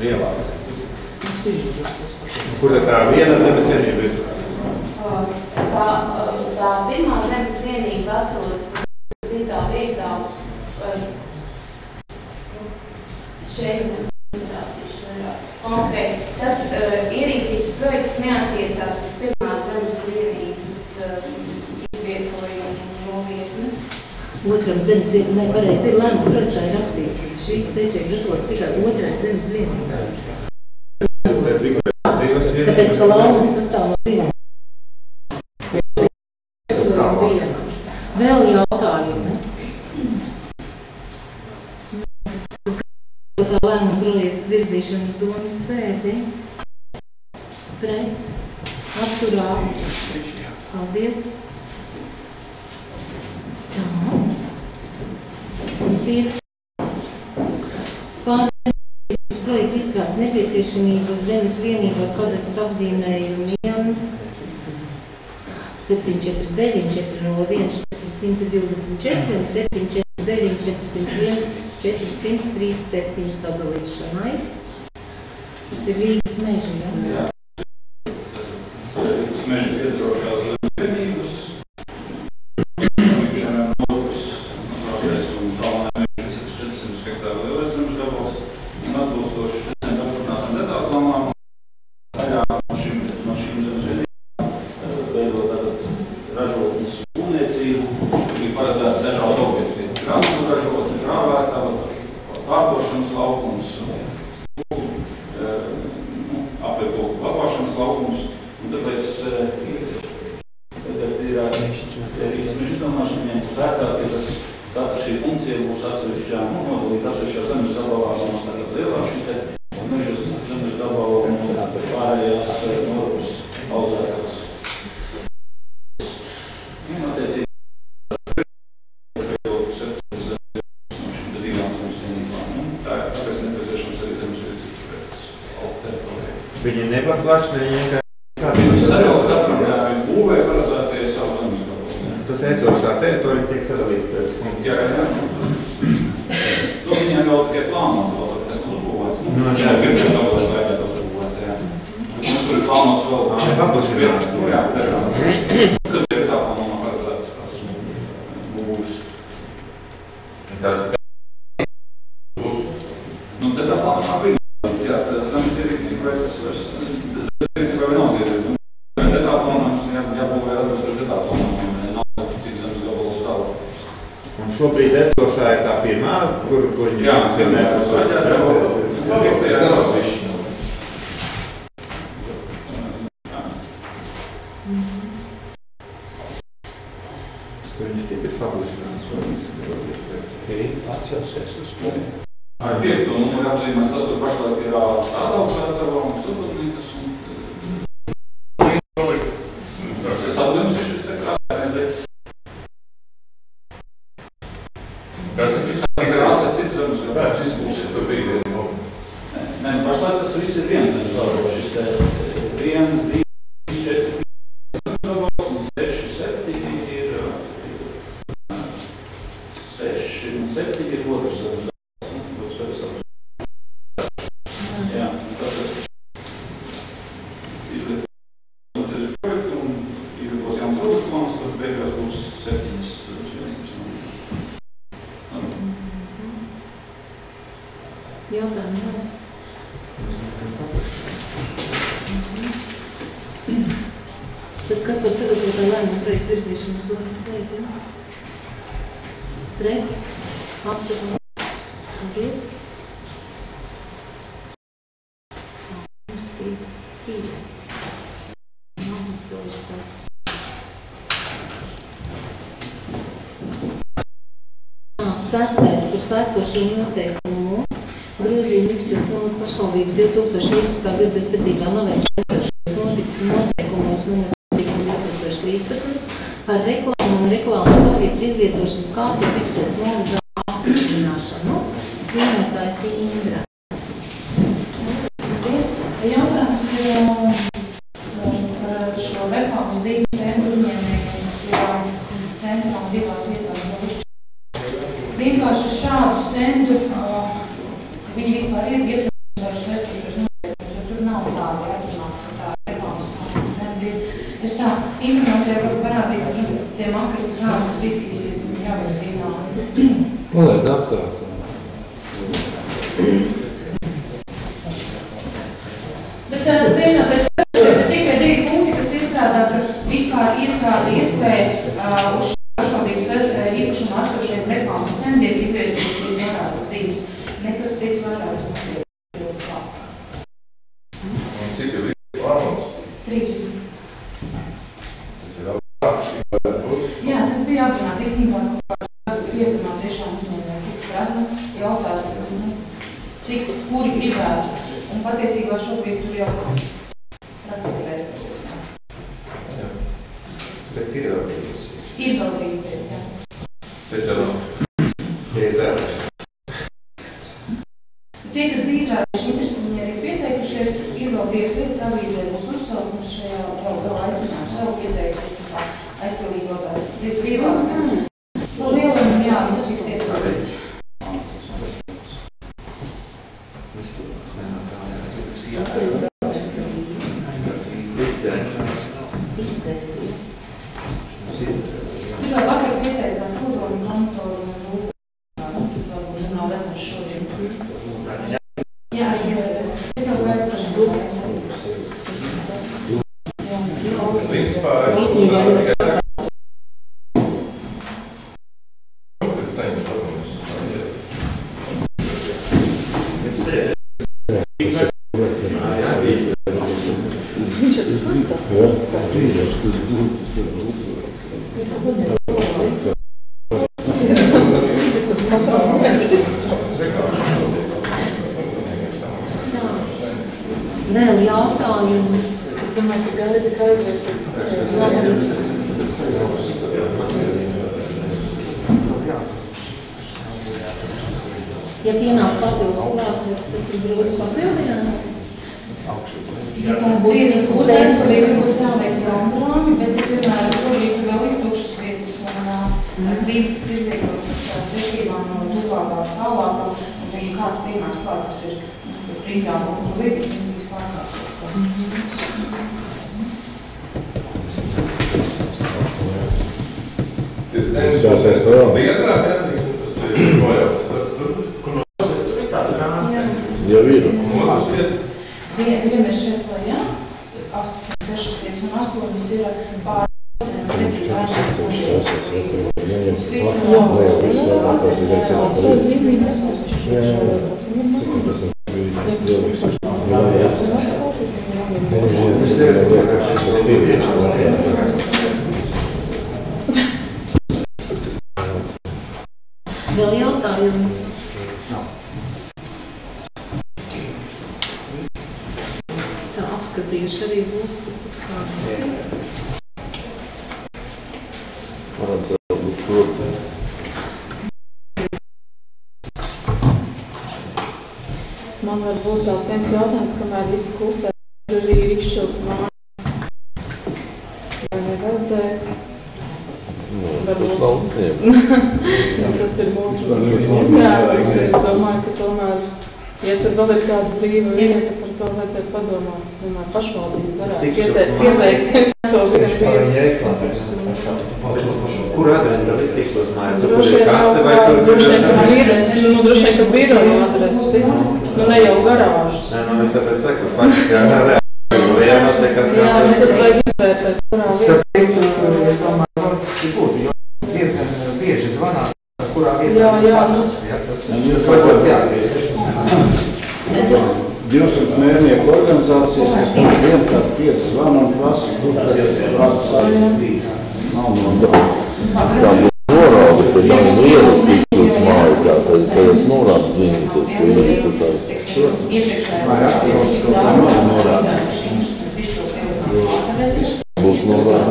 Lielāk. Kur tā viena zemes vienība ir? Tā pirmā zemes vienība atrodas citā vietā. Šeit tas ierīcības projekts neattiecās uz pirmās zemes vienības izvietojumu un novietni. Otram zemes vienībai, pareizi ir lēmuma projektā ir rakstīts, ka šīs te tiek gatavots tikai otrai zemes vienībai. Tāpēc, ka laumas sastāv no divām. Vēl jautājumi? Tā lēmuma projekta virzīšanas domas sēdi pret atturās. Paldies. Tā. Un pārzemības projekta izstrādes nepieciešamību zemes vienībā kadastra apzīmējumiem 749, 401, 424 un 749, 401, 437 sadalīšanai. Tas ir Rīgas meži, ja? Jā. Rīgas meži piedrošās zemesvienības. Nogas, un kalnē meži 400 hektāru lielais zemes gabals. Un atbilstoši apstiprinātām detaļplānām, daļā no šīm zemesvienībām veidot tātad ražotnes būvniecību, bija paredzēta dažādi objekti. Grāmatu ražotne, žrāvētava, pārdošanas laukums, apvietoku glabāšanas laukums, un tāpēc tagad ir Rīgas meža izdomāšana ņemt uz vērtā, ka šī funkcija būs atsevišķā, nodalīta atsevišķā zemes gabalā, un tātad lielā šī te meža zemes gabalā un pārējās normas audzētās. Un attiecīgi Viņi nevar plaši, viņi vienkārši Viņi sadalīt katram būvē paredzētie savu zemes gabalu. Tas esošā teritorija tiek sadalīta pēc punktu. Jā. To viņam jau tikai plānot, tas uzbūvēts. Jā, gribētu daudz vajadzētu uzbūvēt, jā. Bet tur ir plānots vēl paplašinās. Jā, dažādas. Kad ir tā plānā paredzētas tās būvības. Tas Nu, tad tā plānā bija. Jā, zemes ierīcība vai tas vairs ierīcība vai nav ierīcība. Detā plānāms jābūvē atbilst ar detā plānām, nav cik zemes gabalos tālāk. Un šobrīd esošā ir tā pirmā, kur viņi funkcionē. Kur viņš tika paplašinās. Atcelsies uz plēju. Ar piektu numuru apzīmēs tas, kur pašlaik ir tāda augstātava un siltumnīcas un sadalījums ir šis te krāsēm. Krāsē cits zemes gabalos. Nē, pašlaik tas viss ir viens zemes gabalos. Šis te 1, 2, 4, 5 gabalos un 6, 7 ir 6 un 7 ir otrs zemes gabalos. Jā, tātad izlietosies projektu un izlietosies jauns rodas plāns, tad beigās būs 7 zemesvienības. Jautājumi nav. Tad kas par sagatavotā lēmumu projektu virzīšanu uz domas slēpiem? Pret? Aptuvam? Paldies. Sastais par saistošo noteikumu grozījumu Mikšķils novada pašvaldības 2011. gada 7. novembra saistošos noteikumos numur 2013 par reklāmu un reklāmas objektu izvietošanas kārtību Mikšķils novada apstiprināšanu. Ziņotājs Indra. Jautājums ir par šo reklāmas zīmes centru uzņēmējiem, jo centrām divās vietās vienkārši šādu stendu, viņi vispār ir iekļauts ar svetošos noteikumus, jo tur nav tādi atrunāti, tā reklāmas nebija. Es tā informācijā varu parādīt, ka tie maketi, kādi tas izskatīsies, viņi jāvirs dīnā. Lai apkārt. Bet tiešām tas ir tikai 2 punkti, kas iestrādā, ka vispār ir kāda iespēja uz pašvaldības īpašumā esošajiem reklāmas stendiem izvietot šīs norādes zīmes. Nekas cits vairāk notiek klāt. Un cik ir līdz plānots? 30. Tas ir apkārt. Jā, tas bija apzināts. Īstenībā piezemā tiešām uzņēmēji tika prasme jautās, cik kuri gribētu. Un patiesībā šobrīd tur jau praktiski reizes. Bet ir vēl līdz. Ir vēl līdzies, jā. Bet jau ir tērēši. Tie, kas bija izrādījuši interesi, viņi arī pieteikušies, ir vēl 5 lietas avīzē būs uzsaukums šajā vēl aicinājums, vēl pieteikušies. Izdzēs. Tikai vakar pieteicās ūzoņu monitoringu un rūpīgi. Tas varbūt nav redzams šodien. Jā, es jau gaidu droši Vēl jautājumu. Es domāju, ka gaida, ka aizvēsties. Ja pienāk papildu cilvēku, tas ir grūti papildināt. Ja tās vietas būs aizpildīt, būs jāliek jaunprāmi, bet, piemēram, šobrīd vēl ir tukšas vietas un zīmes izvietotas sešībām no tuvākām tālākām, un ja kāds pienāks klāt, kas ir rītām un lietas, viņas būs pārkārtotas. Tas bija agrāk, jā? Jau ir. Viena ir šeit lejā, 6 vietas un 8 ir pār Vēl jautājumi? Tā apskatījuši arī būs kādas ir. Varētu būt procents. Man var būt tāds viens jautājums, kamēr visi klusē, arī Rikšķils māja. Vai nevajadzēja? Tas ir mūsu uzņēmums, es domāju, ka tomēr, ja tur vēl ir kāda brīva vieta, par to vajadzētu padomāt. Es domāju, pašvaldība varētu pieteikties to vienu. Kur adresi tad ir Cīkstos māja? Tur ir kase vai tur? Droši vien, ka biroja adresi, nu ne jau garāžas. Nē, man es tāpēc saku, faktiski jā, tad vajag izvērtēt, kurā vieta. Diezgan bieži zvanās, kurā vietā tas jā. 200 mērnieku organizācijas, kas tam vienkārt 5 zvana un prasa, kur tad prasa saistīt. Nav Tā norāda, ka nav ielas Cīkstos māja, kā tas norāda zinītas, ko ielasatās. Būs norāda.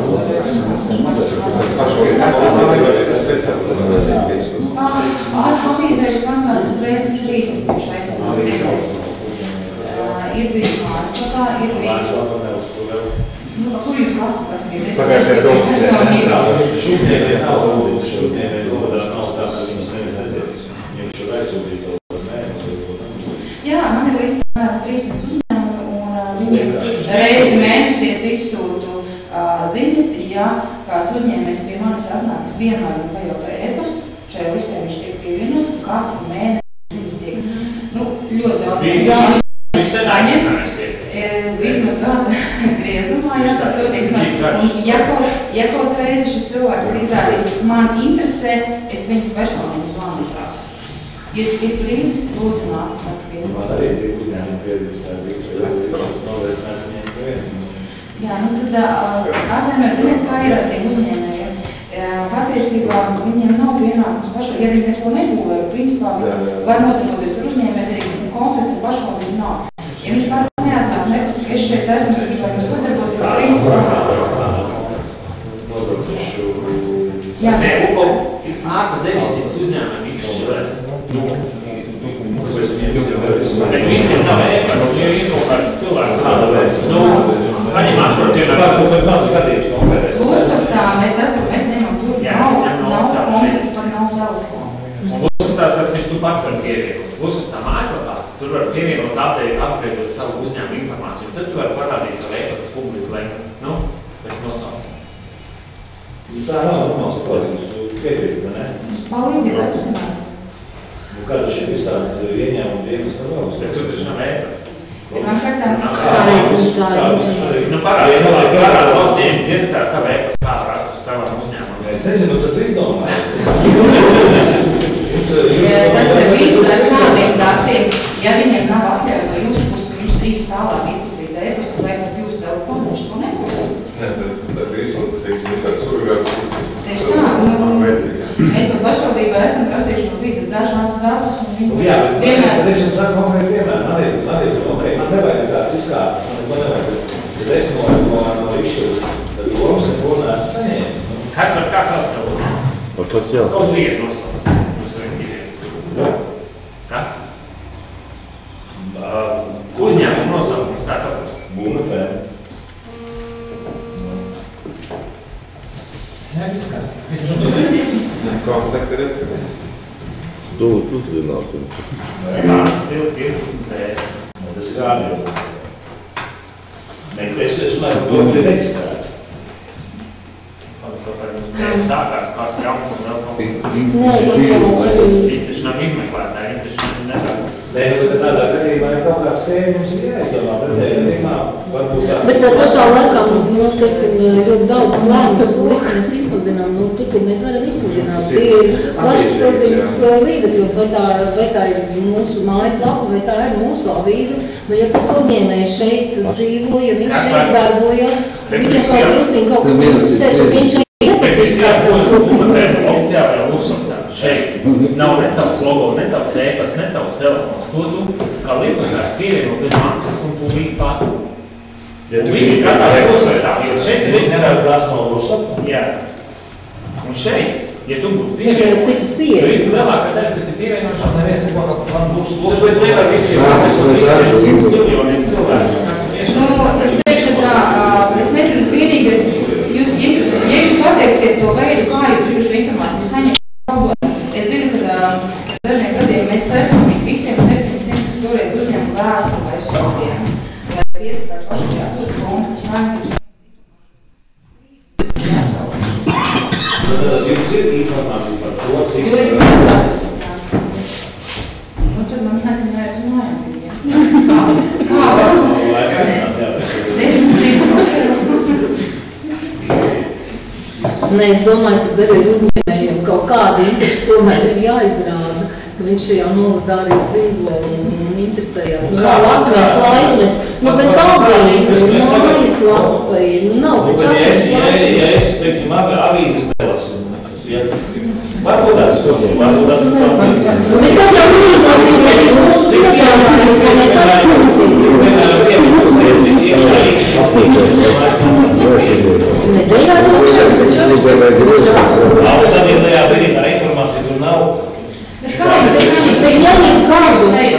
Avīzēs mazgātas reizes 3 bijuši aicinājumi. Ir bijis mājaslapā, ir bijis... Kur jūs lasat, paskatieties? Pagājušajā Šūtnievē nav tā, ka viņas nevis aiziet. Viņš ir aizsūtīt to mēnesi. Jā, man ir līdz 300 uzņēmumi un viņi reizi mēnesies izsūtu ziņas, ja kāds uzņēmējs pie manis atnāk, es vienmēr man pajautāju e-pastu, šajā listē viņš tiek pievienots un katru mēnesi ziņas tiek, ļoti daudz saņem, vismaz gada griezumā, jā, tad to tiek, un ja kaut reizi šis cilvēks ir izrādījis, ka man interesē, es viņu personīgi zvanu prasu. Ir brīdis, lūdzu nāc, saka piesaukt. Man arī tie uzņēmumi pieredzis tā novērst nesaniet viens. Jā, tad atvainojiet, ziniet, kā ir ar tiem uzņēmējiem. Patiesībā viņiem nav pienākums pašai, ja viņi neko nebūvē, principā var nodarboties ar uzņēmējdarbību, un konteksts ar pašvaldību nav. Ja viņš pats neatnāk, nepasaka, es šeit esmu, tad vai mums sadarboties, principā. Jā. Nē, UFO nāk 900 uzņēmumi Rikšķilē. Bet visiem nav ēpasts, ja ir kaut kāds cilvēks kāda veids. Paņem atvar, piemēram, skatījums konkrētais. Lūdzaktā, vai tad, kur mēs ņemam tur, nav konteksts par nav telefonu. Un Lūdzaktā, tu pats var pievienot. Lūdzaktā mājaslapā, tur var pievienot updateot savu uzņēmumu informāciju. Tad tu var parādīt savu ēpastu līdz lēm. Nu, pēc nosaukumu. Tā nav situācijas, piekrīt, ne? Palīdzīgi, lai tas ir. Kādu šeit visādas ieņēmumu iekas par valsts? Bet tur taču nav ēpasts. Pirmām kārtām. Nu, parāda valsts dienestā savu ēpastu kā prātus tavam uzņēmumam. Es nezinu, tad tu izdomāji. Tas nebija ar šādiem datiem. Ja viņiem nav atļauja no jūsu puses, viņš drīkst tālāk izplatīt ēpastu vai pat jūsu telefonu, viņš to netur. Nē, tā ir īstenot, teiksim, visādi surgātas. Tieši tā. Mēs no pašvaldībā esam prasījuši no vidi dažādus datus un viņi vienmēr. Bet es jums saku konkrēti piemēram, man ir konkrēti, man nevajag tāds izkārtas, man nevajag, ja es no Rikšķos, tad to mums neko neesmu saņēmis. Kas var kā savs tev uzņēmums? Par kas jāsaka? Kaut vienu nosauc. Jūs varat diviem. Kā? Uzņēmumu nosaukums, kā sauc? Būnafēm. Jā, viss kā. Kontakti redzēt. Tūlīt uzzināsim. Stāsts ir 50 eiro. Tas ir rādio. Es runāju, ka to ir reģistrēts. Sākās kāds jauns un vēl kaut kas. Nē, Viņš nav izmeklētāji, viņš nevar. Nē, bet tādā gadījumā ir kaut kāds skēja, mums ir jāizdomā, pretējā gadījumā varbūt tāds. bet tā pašā laikā, teiksim, ļoti daudz lēmumus un visu mēs izsludinām, tur, kur mēs varam izsludināt. Tie ir plašsaziņas līdzekļos, vai tā ir mūsu mājaslapa, vai tā ir mūsu avīze. Ja tas uzņēmējs šeit dzīvo, ja viņš šeit darbojas, viņam kaut drusciņ kaut kas interesē, tad viņš nepazīst, kā sev kaut kas notiek. Oficiālajā Lusoftā šeit nav ne tavs logo, ne tavs ēpas, ne tavs telefons. To tu kā lietotājs pievienot līdz maksas un tu vīk pat. Un viņi skatās Lusotā, jo šeit ir neredz no Lusotā? Jā. Un šeit, ja tu būtu pievienot, citus pieejas. tu ir lielākā daļa, kas ir pievienošana. Neviens neko, ka man būs Lusotā. Bet nevar visiem miljoniem cilvēku. Es teikšu tā, es nezinu, vienīgais, ja jūs pateiksiet to veidu, kā jūs gribat šo informāciju saņemt, problēmu. Es zinu, ka dažiem gadiem mēs personīgi visiem 700 stūrēt uzņēmu vēstuli vai sūtiem, lai piesakās pašam jāatsūta kontaktus, nākums. Tad jums ir informācija par to, cik... Juridiski atklātas. Nu, tad man nevajag uz mājām viņiem. Kā var? Nē, es domāju, ka arī uzņēmējiem kaut kāda interesi tomēr ir jāizrāda, ka viņš šajā novadā arī dzīvo un interesējās. Nu, nav Latvijas laikmets, bet avīze, mājaslapa ir, nav taču Latvijas laikmets. Ja es, teiksim, avīzes nelasu, varbūt tāds stūrts, varbūt tāds stūrts. Mēs tad jau izlasīs arī mūsu cilvēku, ko mēs atsūtīs. Nedēļā došās, taču Bet tad, ja tajā brīdī tā informācija tur nav... Bet kā jūs saņemt kādu informāciju?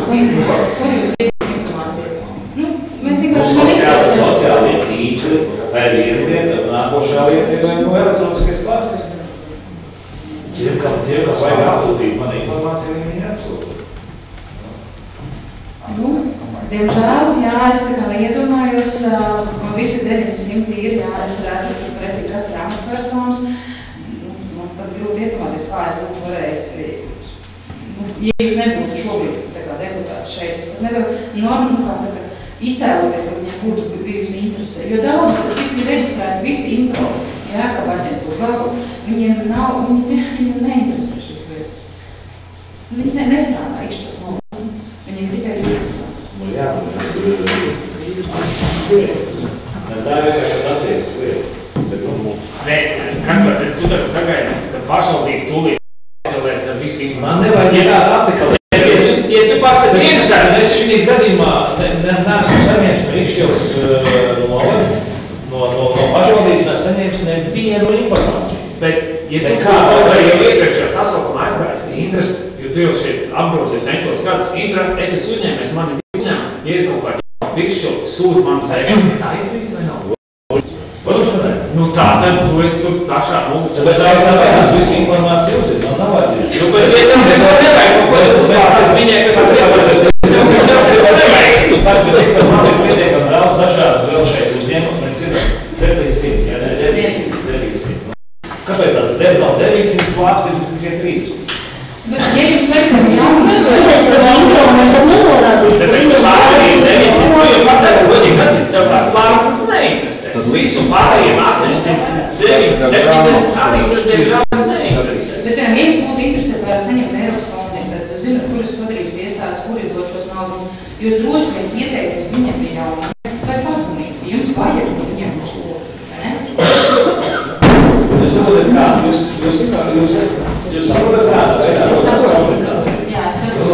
Kur jūs saņemt informāciju? Nu, mēs vienkārši Sociālie tīkli vai viena lieta, nākošā lieta ir elektroniskais klases. Tie, kam vajag atsūtīt man informāciju, viņi atsūta. Nu, diemžēl, jā, es tā kā iedomājos, visi 900 ir, jā, es redzu, pretī, kas ir amatpersonas. Man pat grūti iedomāties, kā es būtu varējis, ja jūs nebūtu šobrīd tā kā deputāts šeit, es pat nevaru, kā saka, iztēloties, ka viņiem būtu bijusi interese. Jo daudz, cik ir reģistrēti visi info, jā, kā aģentūra vēl, viņiem nav, viņiem neinteresē šīs lietas. Viņi nestrādā ikšķos nomaļ. Viņiem tikai jūtas. Nu jā, tas ir... Tā ir vienkārši attiekas lieta. Nē, kas var, es tu tagad sagaidu, ka pašvaldība tūlīt aptikalēs ar visu informāciju. Man nevajag iedāt aptikalēt. Ja tu pats esi interesēts, Es šī gadījumā neesmu saņēmis no Ikšķils no pašvaldības, nes saņēmis nevienu informāciju. bet, ja tu kā jau iepriekšējā sasaukumā aizgājis, ka interesi, jo tu jau šeit apgrozies entos gadus, es esmu uzņēmējis, mani uzņēmumi, ja ir kaut kādi pirkšķilti, sūta man uz ēkas, tā ir bijis vai nav? Protams, ka ne. Nu tā, tad tu esi tur pašā mums. Tāpēc aizstāvēs visu informāciju uzzīt, man nav vajadzīgi. Nu, bet ja tev nevajag kaut ko uzvārties viņai, ka tā nevajag. Pat, bet man ir pietiekami daudz dažādu vēl šeit uzņēmumu, tas 900 plāksnes, tikai 30. Bet, ja jums vajag jaunu, tad nenorādīs, ka viņam tev tās plāksnes neinteresē. Visu pārējiem 870 arī tev neinteresē. Bet, ja viens būtu interesē par saņemt Eiropas fondiem, tad zinot, kuras sadarbības iestādes, kuri dod šos naudas, jūs droši vien ieteikums viņiem bija jauna. Vai pazunīt, jums vajag viņiem šo, ne? Jūs saprotat kā? Jūs saprotat kā? Es saprotu. Jā, es saprotu. Jā,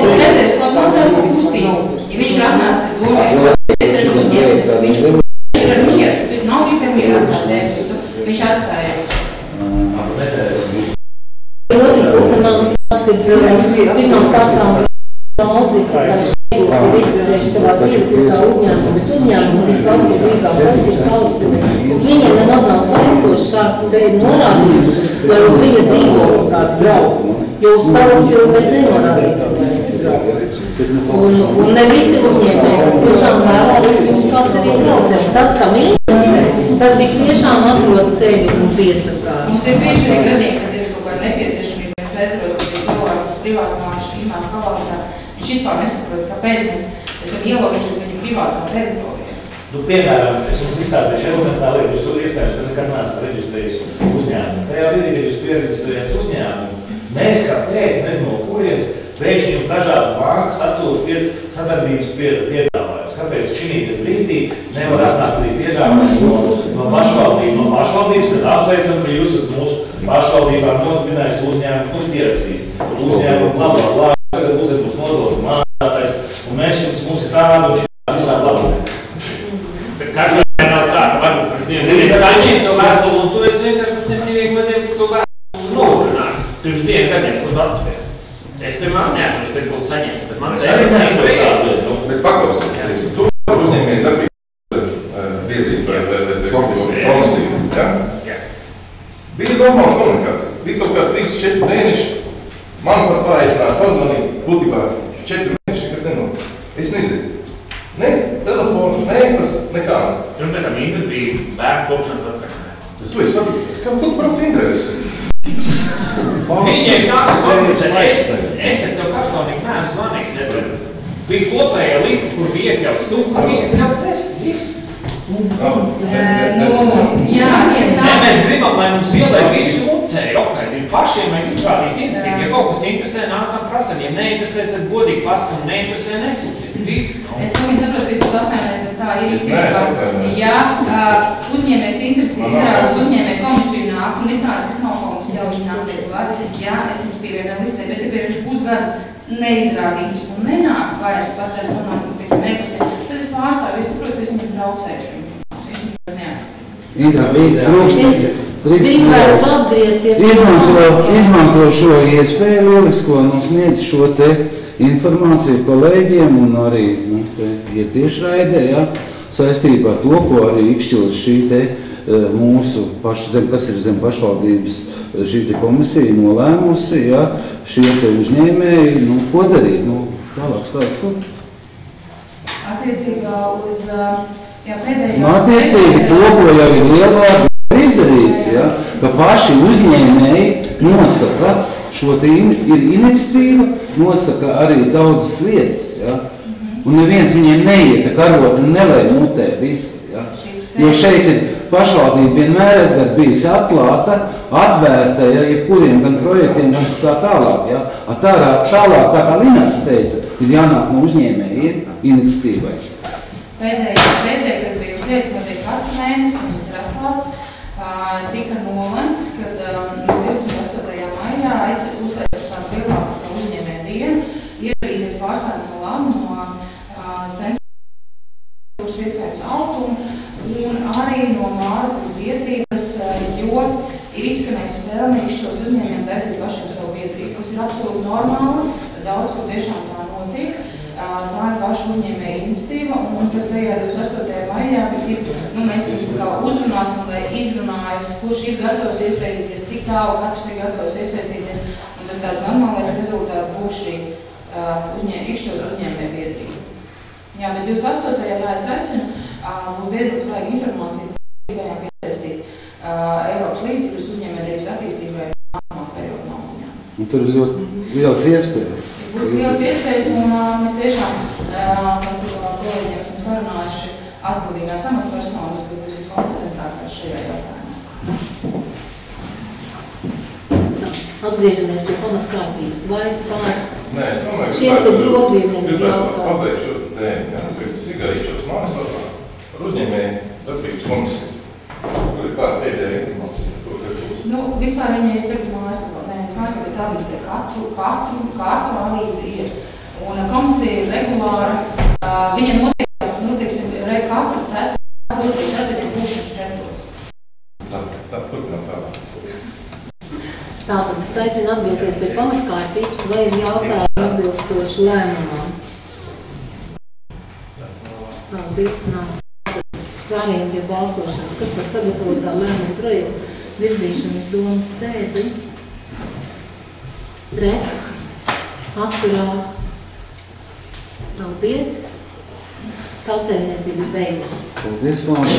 es redzēšu, ko mazāk kustību. Ja viņš ir atnācis, es domāju, es esmu uzņēmis, viņš ir ar mieru, bet nav visiem mierās par tēvistu. Viņš atstāja. Otru pusi man kad pirmām kārtām daudzi, kā šeit ir reģistrējuši savā dzīves uzņēmumu, bet uzņēmums ir kaut kur līgā, kaut kur Salaspilī. Viņam nemaz nav saistošs šāds te norādījums, lai uz viņa dzīvokli kāds brauc. Jo uz Salaspili mēs nenorādīsim, lai viņš brauc. Un ne visi uzņēmēji, tiešām vērās, mums kāds arī brauc. Tas, kam interesē, tas tik tiešām atrod ceļu un piesakās. Mums ir bieži arī gadījumi, kad ir kaut kāda nepieciešamība, mēs aizbraucam pie cilvēku privātmāšu iznāk palātā. Viņš vispār nesaprot, kāpēc mēs esam ielaušies viņa privātā teritorijā. Nu, piemēram, es jums izstāstīšu elementāli lietu, jūs to iespējams, ka nekad neesat reģistrējis uzņēmumu. Tajā brīdī, kad jūs pieregistrējat uzņēmumu, mēs kāpēc, nezinu no kurienes, pēkšņi jums dažādas bankas atsūta sadarbības piedāvājums. Kāpēc šī brīdī nevar atnākt arī piedāvājums no pašvaldības, kad apsveicam, ka jūs esat mūsu pašvaldībā nodibinājis uzņēmumu un pierakstījis. Uzņēmumu blablabla, tagad būsiet mūsu nodokļu mācātājs, un mums ir tādu un šī visā labāk. Bet kādā nav tāds, varbūt, es saņēmu to vēstuli, un tu esi vienkārši to vēstuli norunāt. Pirms 2 gadiem, ko tu atspēs. Es pirmā neatceros, ka es būtu saņēmis, bet man Bet paklausīties, tu uzņēmēji darbību biedrību vai komisiju, ja? Bija normāla komunikācija. Bija kaut kā 3-4 mēneši. Man par paaicināja pazvanīt, būtībā 4 mēneši, kas nenot. Es nezinu. Ne telefonu, nekā. Jums nekam Indra bija bērnu kopšanas atvešanē. Tu esi vadītājs. Kā tu brauc Indrēs? Viņiem es te tev personīgi neesmu zvanīgs, bija kopējā lista, kur bija iekļauts tu, kur bija iekļauts es, viss. Mēs gribam, lai mums ielai visu mutēji, okay, pašiem vajag izrādīt instinktu, ja kaut kas interesē, nākam prasam, ja neinteresē, tad godīgi pasakam, neinteresē, nesūtiet, viss. Es domāju, saprotu, ka jūs atvainojas, bet tā ir īstenībā. Ja uzņēmējs interesi izrāda uz uzņēmēju komisiju nāk, un ir tāda, kas nav komisija, jau viņi nāk lietuvā, ja es mums pievienā listē, bet ja viņš pusgadu neizrādītas un nenāk vairs pat ar manām, teiksim, e-pastiem, tad es pārstāvu, es saprotu, ka es viņam traucēšu. Indra, gribētu atgriezties. Izmanto šo iespēju lielisko, sniedz šo te informāciju kolēģiem un arī tiešraidē, ja, saistībā ar to, ko arī Ikšķils šī te mūsu kas ir zem pašvaldības šī te komisija nolēmusi, ja, šie te uzņēmēji, ko darīt, tālāk stāst ko? Attiecībā uz pēdējo... Attiecīgi to, ko jau ir lielvārdi izdarīts, ja, ka paši uzņēmēji nosaka šo te iniciatīvu, nosaka arī daudzas lietas, ja, un neviens viņiem neieta karot un nelēj mutē visu, ja, jo šeit ir pašvaldība vienmēr bijusi atklāta, atvērta, ja, jebkuriem gan projektiem, gan tā tālāk, ja, tālāk, tā kā Linats teica, ir jānāk no uzņēmējiem iniciatīvai. Pēdējā sēdē, kas bija uz vietas, notiek katru mēnesi, un tas ir atklāts, tika nolemts, kad 28. maijā uztaisīt tādu lielāku uzņēmēju dienu, ieradīsies pārstāvji no LAN, no centra, kurš iespējams Altumu, un arī no Mārupas biedrības, jo ir izskanējis vēlmīši šos uzņēmējiem taisīt pašiem savu biedrību, kas ir absolūti normāli, daudz, kur tiešām tā notiek. Tā ir paša uzņēmēja iniciatīva, un tad tajā 28. maijā mēs jums tā kā uzrunāsim, lai izrunājas, kurš ir gatavs iesaistīties, cik tālu katrs ir gatavs iesaistīties. Un tas tas tās normālais rezultāts būs šī Ikšķils uzņēmēja biedrība. Jā, bet 28. es aicinu, būs diezgan svaiga informācija, par piesaistīt Eiropas līdzekļus uzņēmējdarbības attīstībai nākamā perioda naudiņā. Un tur ir ļoti liels iespējas. Būs liels iespējas, un mēs tiešām, mēs ar kolēģiem esam sarunājuši atbildīgās amatpersonas, kas būs viskompetentākās šajā jautājumā. Atgriežamies pie pamatkārtības. Vai Nē, es domāju, šiem te grozījumiem gribētu pabeigt šo tēmu. Tikai Ikšķils mājaslapā par uzņēmēju darbības komisiju. Kur ir kāda pēdējā informācija? Vispār viņi ir tagad mājaslapā. Nē, es mājaslapā, bet avīzē katru avīzi ir. Un komisija ir regulāra. Viņa notiek katru ceturtdienu 2004. Tā, turpinām tālāk. Tātad es aicinu atgriezties pie pamatkārtības, vai ir jautājumi atbilstoši lēmumam? Paldies, nav. Pārējiem pie balsošanas, kas par sagatavotā lēmuma projektu virzīšanu uz domas sēdi. Pret. Atturās. Paldies. Tautsēmniecība beigusi. Paldies, Vāna.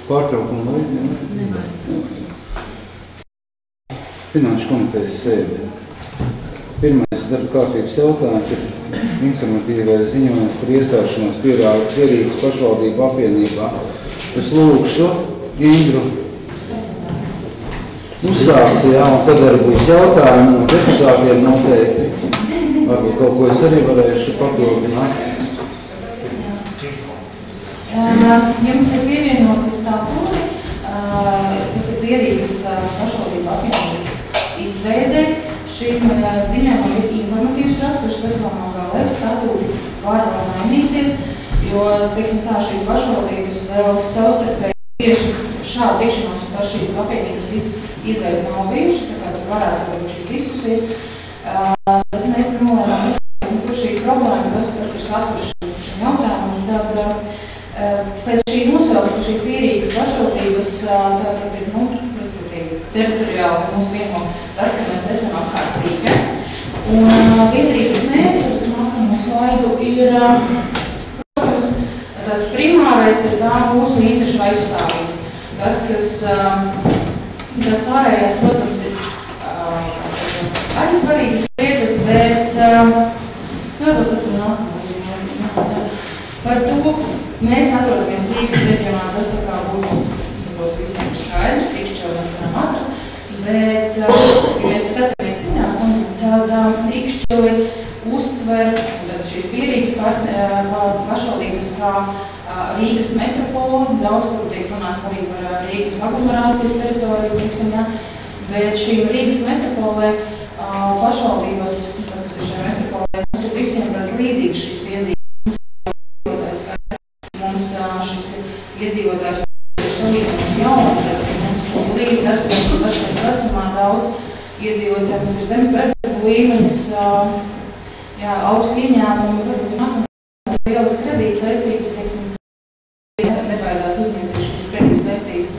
Pārtraukumu vajag? Nevajag. Finanšu komitejas sēde. Pirmais darba kārtības jautājums ir informatīvais ziņojums par iestāšanos Pierīgas pašvaldību apvienībā. Es lūkšu Indru uzsākt, un tad arī būs jautājumi no deputātiem noteikti. Varbūt kaut ko es arī varēšu papildināt. Jums ir pievienoti statūti, kas ir Pierīgas pašvaldību apvienības izveidē. Šim ziņojumam ir informatīvs raksturs, kas vēl nav galējis, statūti var vēl mainīties, jo, teiksim tā, šīs pašvaldības vēl savstarpēji tieši šādu tikšanos par šīs apvienības izveidu nav bijuši, tā kā tur varētu būt šīs diskusijas. Bet mēs nolēmām izskatīt, kur šī problēma, kas ir saturs šim jautājumam, tad pēc šī nosaukuma, šī Pierīgas pašvaldības, tātad ir, respektīvi, teritoriāli mūs vieno tas, ka mēs esam apkārt Rīgai. Un Pierīgas mērķi, nākamo slaidu, ir, protams, tas primārais ir tā mūsu interešu aizstāvīt. Tas pārējais, protams, ir arī svarīgas lietas, bet varbūt tad nākamā par to, mēs atrodamies Rīgas reģionā, tas tā kā būtu, saprot, visiem ir skaidrs, Ikšķeli mēs varam atrast, bet, ja mēs skatāmies citādi, tad Ikšķeli uztver šīs Pierīgas pašvaldības kā Rīgas metropoli, daudz, kur tiek runās arī par Rīgas aglomerācijas teritoriju, teiksim, ja, bet šīm Rīgas metropolē pašvaldības, kas ir šajā metropolē, mums ir visiem tas līdzīgs šīs iezīmes. Mums šis iedzīvotājs ir salīdzinoši jauni, tad mums līdz 18 vecumā daudz iedzīvotāji, mums ir zemes bezdarba līmenis, augsti ieņēmumi, varbūt nākamās lielas kredītas saistības, teiksim, nebaidās uzņemties šīs kredītas saistības.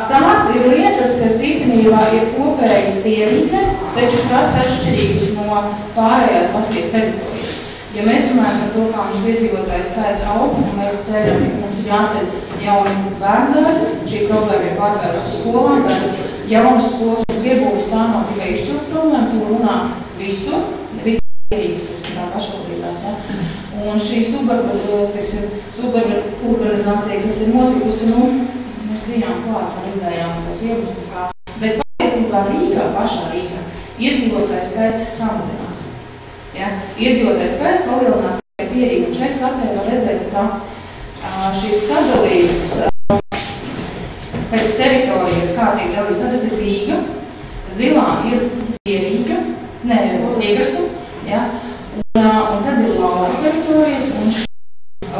Tās ir lietas, kas īstenībā ir kopējas Pierīgai, taču prasa atšķirības no pārējās Latvijas teritorijas. Ja mēs runājam par to, kā mums iedzīvotāju skaits aug, un mēs ceļam, mums ir jāceļ jauni bērndārzi, šī problēma ir pārgājusi uz skolām, tad jaunas skolas un iegūvis tā nav tikai Ikšķils problēma, to runā visur, Pierīgas, tā pašvaldībās. Ja? Un šī suburbanizācija, kas ir notikusi, mēs bijām klāt un redzējām tos iegumus, bet patiesībā Rīgā, pašā Rīgā, iedzīvotāju skaits samazinās. Ja? Iedzīvotājs skaits palielinās tikai Pierīga, un šeit kartē var redzēt, ka šis sadalījums pēc teritorijas, kā tiek dalīts, tad ir Rīga, zilā ir Pierīga, Piekrastu, ja? Un tad ir lauku teritorijas, un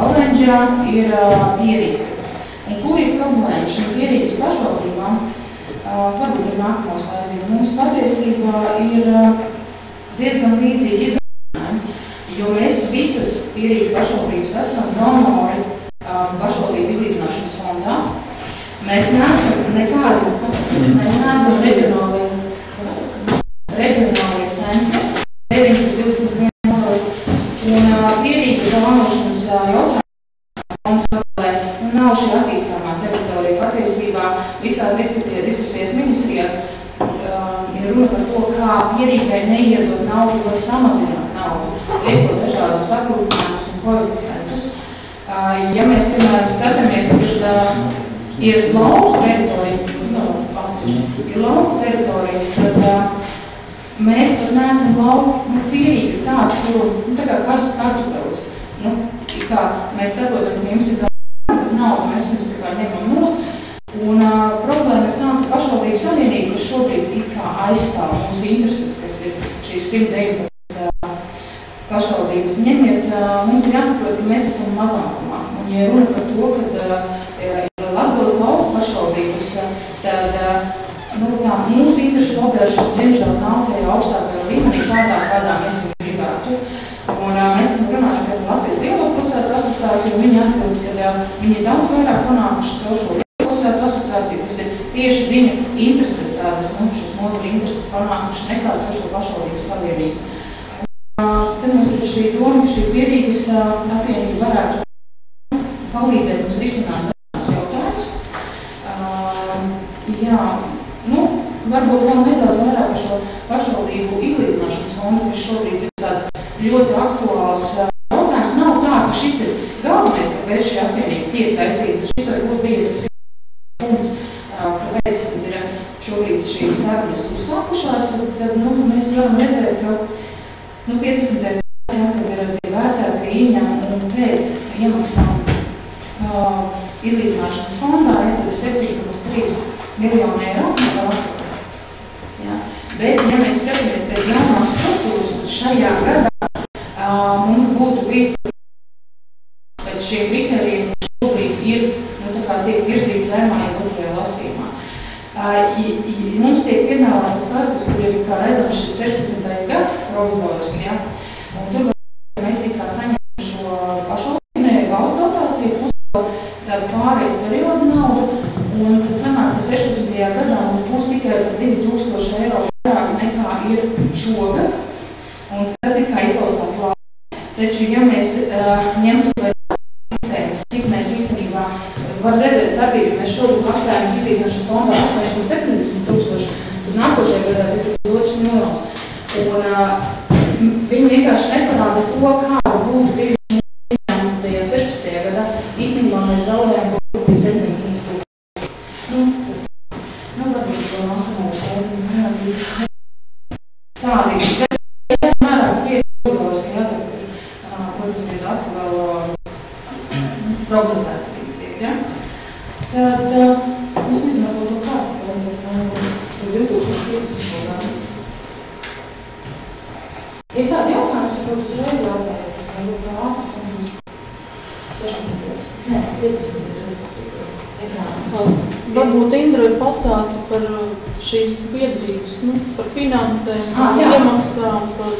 oranžā ir Pierīga. Un kur ir problēma šim Pierīgas pašvaldībām? Varbūt ir nākamā slaidība. Mums patiesībā ir diezgan līdzīgi izgādājumi, jo mēs visas Pierīgas pašvaldības esam donori pašvaldību izlīdzināšanas fondā. Mēs neesam nekādu, mēs neesam reģionāli visās diskusijas ministrijās ir runa par to, kā ierīgai neiedot naudu vai samazināt naudu, liekot dažādus aprūpinājumus un koeficientus. Ja mēs, piemēram, skatāmies, kad ir lauku teritorijas, tad mēs pat neesam lauku pierīgi tāds, kuru, tā kā karsts kartupelis. Kā mēs saprotam, ka jums ir nauda, mēs jums tā kā ņemam nost. Un problēma ir tāda, ka pašvaldību savienība, kas šobrīd it kā aizstāv mūsu intereses, kas ir šīs 119 pašvaldības, ņemiet, mums ir jāsaprot, ka mēs esam mazākumā. Un, ja runa par to, ka ir Latgales lauku pašvaldības, tad tā mūsu interešu lobēšana diemžēl nav tajā augstākajā līmenī, kādā mēs viņu gribētu. Un mēs esam runājuši par Latvijas Lielo pilsētu asociāciju, un viņi atbild, ka viņi ir daudz vairāk panākuši caur šo Lielo pilsētu asociāciju, kas ir tieši viņu intereses tādas, šos nozari intereses panākuši nekā caur šo pašvaldības savienību. Te mums ir šī doma, ka šī pierīgas apvienība varētu palīdzēt mums risināt dažādus jautājumus. Varbūt vēl nedaudz vairāk par šo pašvaldību izlīdzināšanas fondu, kas šobrīd ir tāds ļoti aktuāls jautājums. Nav tā, ka šis ir galvenais, kāpēc šī apvienība tiek taisīta, bet šis varbūt bija tas punkts, kāpēc ir šobrīd šīs sarunas uzsākušās. Tad mēs varam redzēt, ka 15. gadā, kad ir tie vērtēti ieņēmumi un pēc iemaksām izlīdzināšanas fondā, tad ir 7,3 miljonu eiro. Bet, ja mēs skatāmies pēc jaunās struktūras, tad šajā gadā mums būtu bijis pēc šiem kriterijiem, kas šobrīd ir, tiek virzīts ēmājā otrajā lasījumā. Mums tiek piedāvātas kartes, kur ir, kā redzams, šis 16. gads provizoriski, un tur mēs saņemam šo pašvaldību valsts dotāciju, plus tādu pārējais periodu naudu, un tad sanāk, ka 16. gadā mums būs tikai par 2000 eiro vairāk nekā ir šogad, un tas ir kā izklausās labi. Taču, ja mēs ņemtu pēc sistēmas, cik mēs īstenībā var redzēt darbību, mēs šogad maksājam izlīdzināšanas fondā 870 000, tad nākošajā gadā tas ir 2 miljonus. Un viņi vienkārši neparāda to, kāda būtu bijuši viņam tajā 16. gadā. Īstenībā mēs zaudējam kaut kā 700 000. Varbūt to nākamā slēdumi varētu būt tādi. Bet mērā tie ir provizoriski, tad, protams, tie dati vēl prognozēti tiek, Tad mums izmanto to kārtu, par 2015. gadu. Ir kādi jautājums, varbūt uzreiz jautājums, varbūt kā ātris, 16. Nē, 15. Varbūt Indra pastāsta par šīs biedrības, par finansēm, iemaksām, par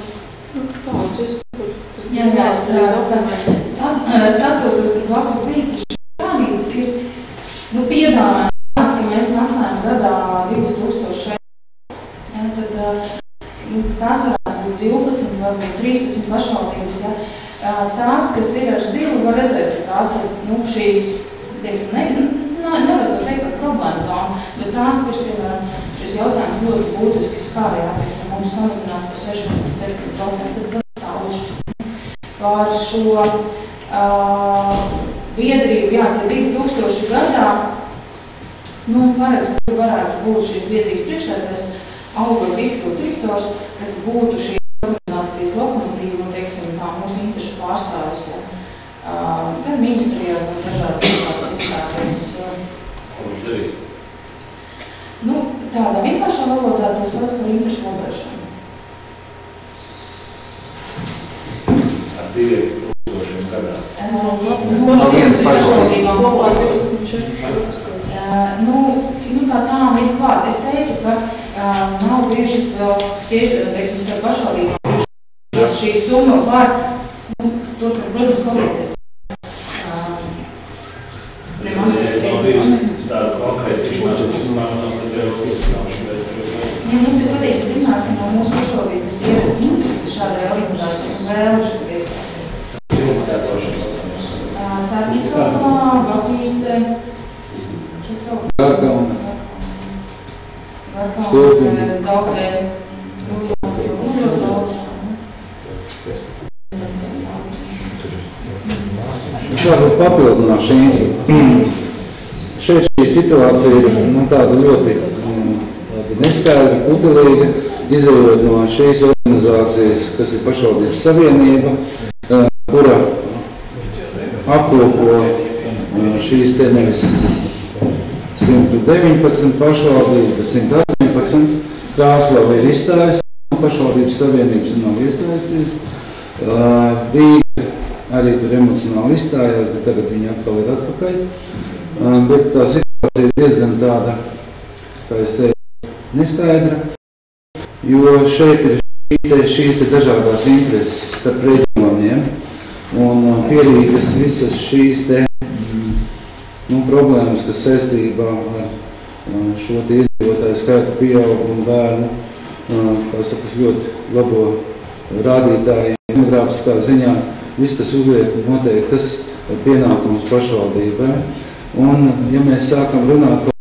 kādu statūtos tur blakus biedrības strādītas ir piedāvājums, ka mēs maksājam gadā 2000 eiro. Tad tās varētu būt 12, varbūt 13 pašvaldības. Tās, kas ir ar zilu, var redzēt, ka tās ir šīs, nevar to teikt par problēmu zonu, bet tās, kuras, piemēram, šis jautājums ļoti būtisks, kā mums samazinās par 6,7%, tad pastāvuši pār šo biedrību, tie 2000 gadā, paredz, ka varētu būt šīs biedrības priekšsēdētājs, algots izpildu direktors, kas būtu šīs organizācijas lokomotīva un, tā mūsu interešu pārstāvis gan ministrijās, gan dažās vietās iestādes. Ko viņš darīs? Tādā vienkāršā valodā to sauc par interešu lobēšanu. Ar 2000 gadā? Viens pašvaldībām kopā 24. Tā ir klāt. Es teicu, ka nav bijušas vēl cieši, starp pašvaldībām, šī summa var, protams, korrekt. Tāda konkrēta izmāšanās, tad jau izmāšanās. Mums ir svarīgi zināt, ka no mūsu pašvaldības ir interesi šādai organizācijai un vēlušas iestāties. Cernikovā, Baklīte, šis vēl. zaudē ļoti daudz. Šādu papildināšu Indru. Šeit šī situācija ir tāda ļoti neskaidra, pudelīga, izējot no šīs organizācijas, kas ir pašvaldības savienība, kura apkopo šīs te nevis 119 pašvaldības, bet 118. Krāslava ir izstājusies no pašvaldības savienības un nav iestājusies. Rīga arī tur emocionāli izstājās, bet tagad viņi atkal ir atpakaļ. Bet tā situācija ir diezgan tāda, kā es teicu, neskaidra, jo šeit ir šīs dažādās intereses starp reģioniem un pierīgas visas šīs problēmas, kas saistībā ar šo iedzīvotāju skaitu pieaugumu bērnu, kā saka, ļoti labo rādītāju demogrāfiskā ziņā. Viss tas uzliek noteikti tas pienākums pašvaldībai. Un, ja mēs sākam runāt par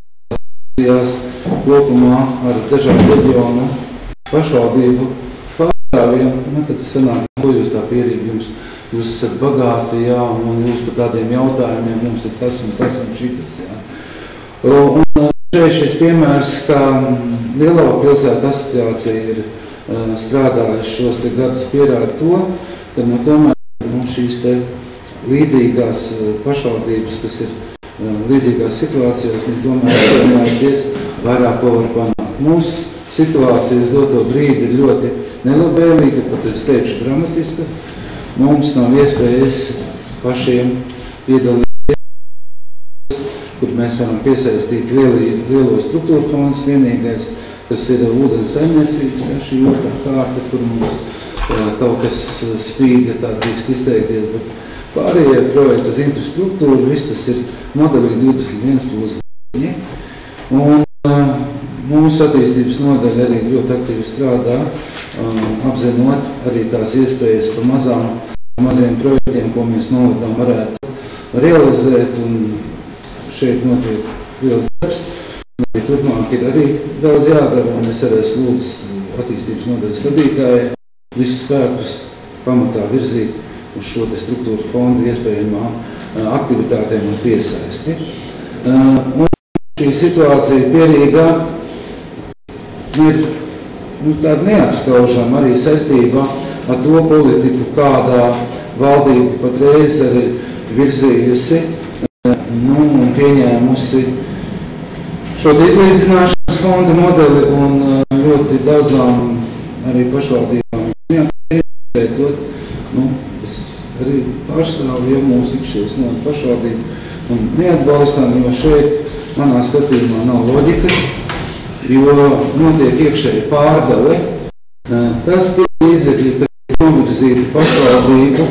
kopumā ar dažādu reģionu pašvaldību pārstāvjiem, tad sanāk, ko jūs tā pierīgi jums, jūs esat bagāti, jā, un jūs par tādiem jautājumiem, mums ir tas un šitas, jā. Un šeit šis piemērs, kā Lielāko pilsētu asociācija ir strādājuši šos te gadus, pierāda to, ka tomēr šīs te līdzīgās pašvaldības, kas ir līdzīgās situācijās, tomēr domājoties vairāk ko var panākt. Mūsu situācija uz doto brīdi ir ļoti nelabvēlīga, pat es teikšu dramatiska. Mums nav iespējas pašiem piedalīties, kur mēs varam piesaistīt lielo struktūru fondus. Vienīgais, kas ir ūdens saimniecības, šī otrā kārta, kur mums kaut kas spīd, ja tā drīkst izteikties, bet pārējie projekti uz infrastruktūru, viss tas ir modelī 21+9. Un mūsu attīstības nodaļa arī ļoti aktīvi strādā, apzinot arī tās iespējas par maziem projektiem, ko mēs novadām varētu realizēt, un šeit notiek liels darbs. Turpmāk ir arī daudz jādara, un es arī lūdzu attīstības nodaļas vadītāju visus spēkus pamatā virzīt uz šo struktūru fondu iespējamām aktivitātēm un piesaisti. Un šī situācija Pierīgā ir tāda neapskaužama arī saistībā ar to politiku, kādā valdība patreiz arī virzījusi un pieņēmusi šo izlīdzināšanas fonda modeli, un ļoti daudzām arī pašvaldībām ieskaitot. Es arī pārstāvu jau mūsu ikšķils no pašvaldību un neatbalstām, jo šeit manā skatījumā nav loģikas, jo notiek iekšēji pārdale. Tas bija līdzekļi, kas ir novirzīti pašvaldību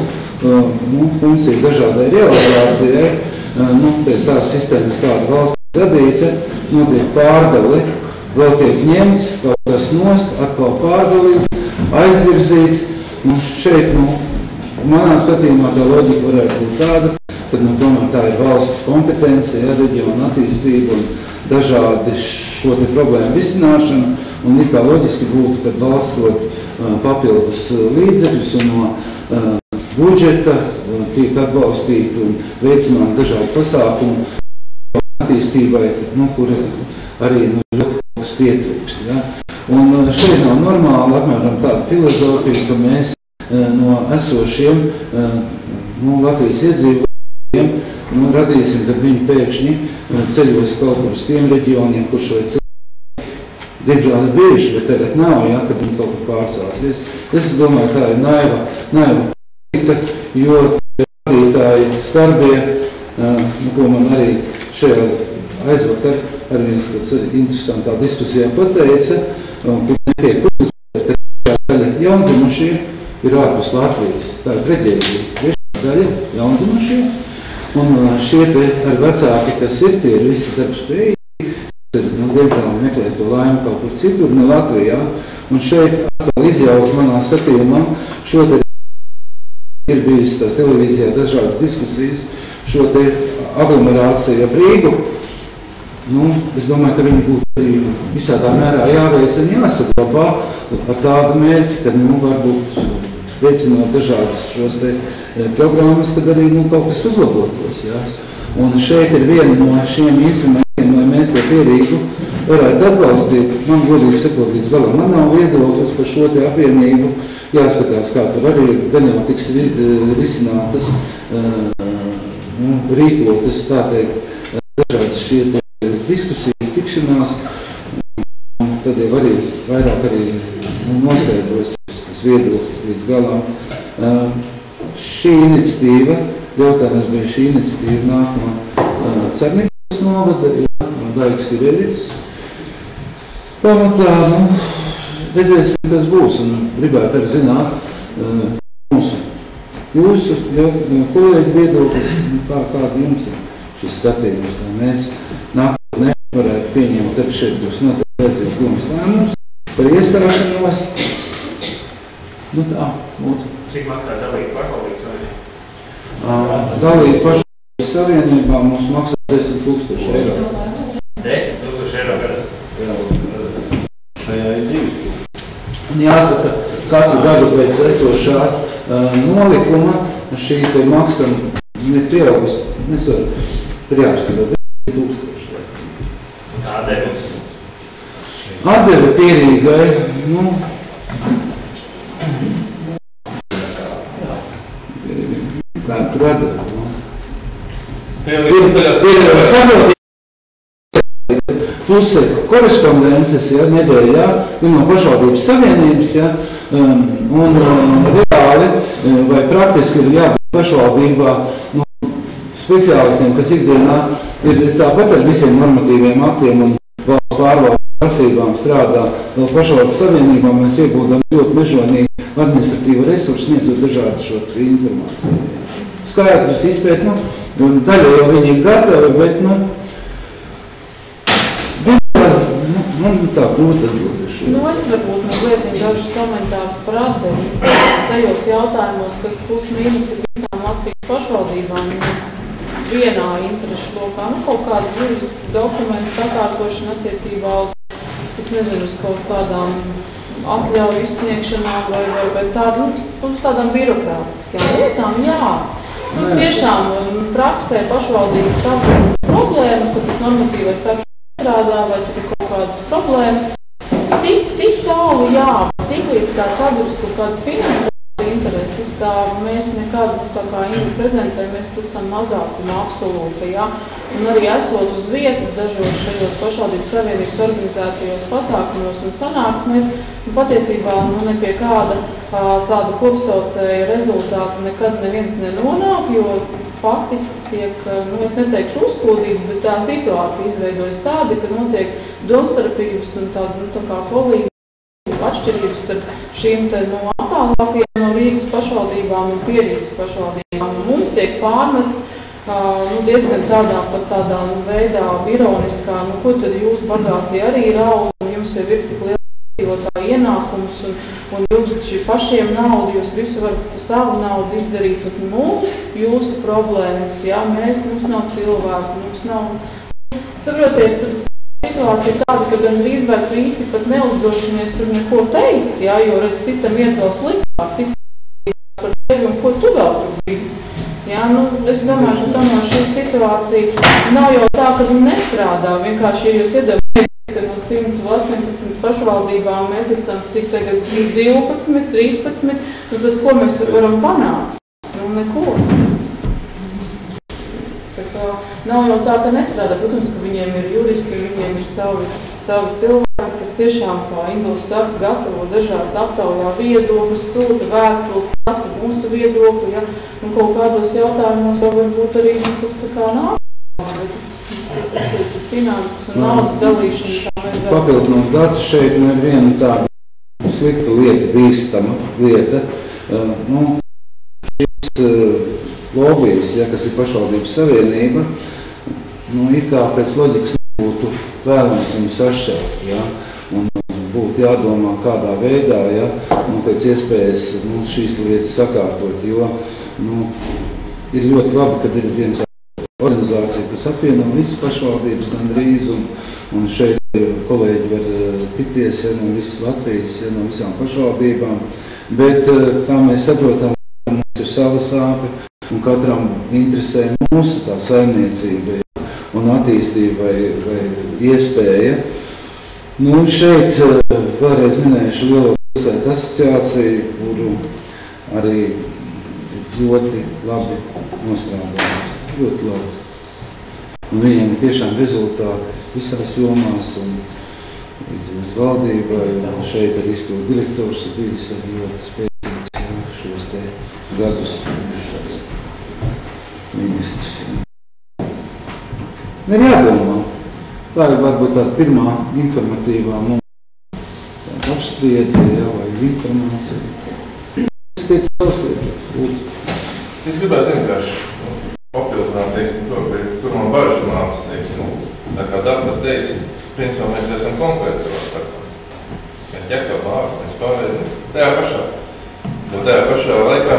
funkciju dažādai realizācijai, pēc tās sistēmas, kāda valsts radīta, notiek pārdale, vēl tiek ņemts, kaut kas nost, atkal pārdalīts, aizvirzīts. Šeit, manā skatījumā tā loģika varētu būt tāda, ka tomēr tā ir valsts kompetence, reģiona attīstība un dažādi šo te problēmu risināšana, un ir kā loģiski būtu, kad valsts rod papildus līdzekļus un no budžeta tiek atbalstīti un veicināt dažādu pasākumu attīstībai, kur arī ļoti kaut pietrūkst. Ja? Un šeit nav normāli apmēram tāda filozofija, ka mēs no esošiem Latvijas iedzīvotājiem radīsim, kad viņi pēkšņi ceļos kaut kur uz tiem reģioniem, kur šo cilvēku diemžēl ir bieži, bet tagad nav, ja, kad viņi kaut kur pārcāsies. Es domāju, tā ir naiva politika, jo vadītāji skarbie, ko man arī šajā aizvakar arī viens tāds interesantā diskusijā pateica, kur netiek publicēt, ka daļa jaundzimušie ir ārpus Latvijas. Tā ir traģēdija. Trešā daļa jaundzimušie, un šie te ar vecāki, kas ir, tie ir visi darbspējīgi, diemžēl meklē to laimi kaut kur citur, ne Latvijā. Un šeit atkal izjaukt manā skatījumā, šo te ir bijis tās televīzijā dažādas diskusijas, šo te aglomerāciju ap Rīgu, Es domāju, ka viņi būtu arī visādā mērā jāveicina, jāsaglabā ar tādu mērķi, ka varbūt veicinot dažādas šos te programmas, kad arī kaut kas uzlabotos. Ja? Un šeit ir viena no šiem instrumentiem, lai mēs to pierīgu varētu atbalstīt. Man godīgi sakot, līdz galam man nav viedoklis par šo te apvienību. Jāskatās, kā tur arī gan jau tiks risinātas, rīkotas, tā teikt, dažādas šie diskusijas, tikšanās. Tad jau arī vairāk arī noskaidros tas viedoklis līdz galam. Šī iniciatīva, jautājums bija šī iniciatīva nāk no Cernikavas novada, no Daigas Ireļicis. Pamatā, redzēsim, kas būs, un gribētu arī zināt jūsu kolēģi viedoklis, kāda jums ir šis skatījums, lai mēs nākotnē varētu pieņemt, tad šeit būs noteikti vajadzīgs domas lēmums par iestāšanos. Tā, lūdzu. Cik maksā dalība pašvaldības savienībā? Dalība pašvaldības savienībā mums maksā 10 000 eiro. 10 000 eiro gadā? Jā. Šajā ir 2. Un jāsaka, katru gadu pēc esošā nolikuma šī te maksa nepieaugas, nesvaru, ir jāapskatāt 10 000. Tā devis? Atdeve pierīgai, kā tur atdeve? Puse korespondences, nedēļā, ir no pašvaldības savienības, un reāli vai praktiski ir jābūt pašvaldībā speciālistiem, kas ikdienā ir tāpat ar visiem normatīviem aktiem un valsts pārvaldes prasībām strādā. Vēl pašvaldes savienībā mēs iegūdam ļoti mežonīgu administratīvu resursu, sniedzot dažādu šo informāciju. Skaitļus izpēt, daļai jau viņi ir gatavi, bet, man tā grūti atbildēšu. Es varbūt mazliet dažus komentārus par atdevi. Tajos jautājumos, kas plus-mīnus ir visām Latvijas pašvaldībām, vienā interešu lokā, kaut kādu juridisku dokumentu sakārtošanu attiecībā uz, uz kaut kādām atļauju izsniegšanām vai tādām birokrātiskām lietām, jā. Tiešām praksē pašvaldības apvienot problēmu, ka tas normatīvais akts strādā vai tur ir kaut kādas problēmas. Tik tālu jā, tik līdz kā saduras kaut kādas finansētas intereses, tā mēs nekad, tā kā Inga prezentē, mēs esam mazākuma absolūti, jā. Un arī esot uz vietas dažos šajos pašvaldības savienības organizētajos pasākumos un sanāksmēs, patiesībā ne pie kāda tāda kopsaucēja rezultāta nekad neviens nenonāk, jo faktiski tiek, es neteikšu uzkūdīts, bet tā situācija izveidojas tāda, ka notiek domstarpības un tāda, tā kā kolīga atšķirības starp šīm te attālākajām no Rīgas pašvaldībām un Pierīgas pašvaldībām. Mums tiek pārmests diezgan tādā veidā ironiskā, ko tad jūs bagātie arī raud, un jums jau ir tik liela iedzīvotāju ienākums, un jums šī pašiem naudu, jūs visu varat savu naudu izdarīt, un mums, jūsu problēmas, jā, mums nav cilvēku, mums nav, saprotiet, situācija ir tāda, ka gan drīz vai īsti pat neuzdrošinies tur neko teikt, jā, jo redz, citam iet vēl sliktāk, cits par tevi, un ko tu vēl tur gribi. Jā, es domāju, ka tomēr šī situācija nav jau tā, ka nestrādā, vienkārši, ja jūs iedomājaties, ka no 118 pašvaldībām mēs esam cik tagad 12, 13, tad ko mēs tur varam panākt? Neko. Nav jau tā, ka nestrādā. Protams, ka viņiem ir juristi, viņiem ir savi cilvēki, kas tiešām, kā Induls saka, gatavo dažādas aptaujā viedokļus, sūta vēstules, prasa mūsu viedokļi, ja? Un kaut kādos jautājumos varbūt arī tas tā kā nāk, bet tas ir finanses un naudas dalīšana. Papildinot Daci, šeit neviena tāda slikta lieta, bīstama lieta. Šis lobijas, kas ir pašvaldības savienība, it kā pēc loģikas nebūtu vēlams viņu sašķelt, un būtu jādomā kādā veidā, pēc iespējas šīs lietas sakārtot, jo ir ļoti labi, kad ir viens organizācija, kas apvieno visas pašvaldības gandrīz, un šeit kolēģi var tikties no visas Latvijas, no visām pašvaldībām, bet, kā mēs saprotam, mums ir sava sāpe, un katram interesē mūsu tā saimniecība un attīstība vai iespēja. Nu, šeit vēlreiz minējuši Lielo pilsētu asociāciju, kuru arī ļoti labi nostrādājas, ļoti labi. Un viņiem ir tiešām rezultāti visās jomās un līdz valdībai, un šeit arī izpildu direktors ir bijis ļoti spēcīgs šos te gadus ministrs. Ir jādomā. Tā ir varbūt tāda pirmā informatīvā mums apspriede, vai informācija. Pēc savas Es gribētu vienkārši papildināt, teiksim, to, ka tur man bažas nāca, teiksim, tā kā Dārts teica, principā mēs esam konkrēti savā starpā. Ķekā bārta, mēs pārējām tajā pašā. Bet tajā pašā laikā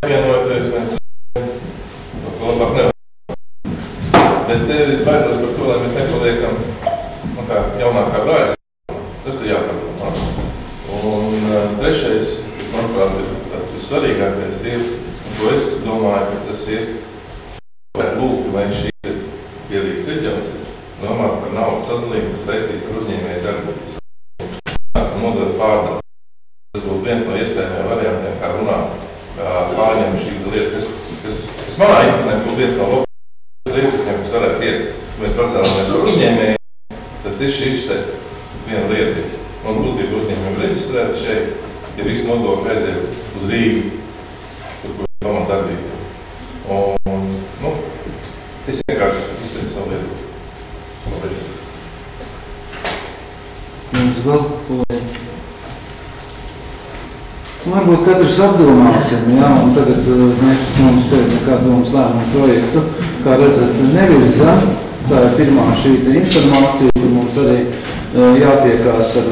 vienojoties mēs to labāk nevar. Bet tev ir baidos par to, lai mēs nepaliekam kā jaunākā brāļas. Tas ir jāpadomā. Un trešais, kas manuprāt ir tāds vissvarīgākais ir, un ko es domāju, ka tas ir, lūk, lai šī pierīgs reģions ir domāt par naudas sadalījumu, kas saistīts ar uzņēmēju darbības. Nodot pārdalu. Tas būtu viens no iespējamiem variantiem, kā runāt, kā pārņem šī lieta, kas manā iknē būtu viens no lietotņiem, kas varētu iet. Mēs pacēlamies par uzņēmēju, tad tieši šīs te viena lieta. Man būtība uzņēmumi reģistrēti šeit, ja visi nodokļi aiziet uz Rīgu, tur, kur ir pamat darbība. Un, nu, es vienkārši izteicu savu lietu. Paldies. Mums vēl kolēģi. Varbūt katrs apdomāsim, jā, un tagad mēs mums ir nekādu domas lēmumu projektu, kā redzat, nevirzam. Tā ir pirmā šī informācija, kur mums arī jātiekās ar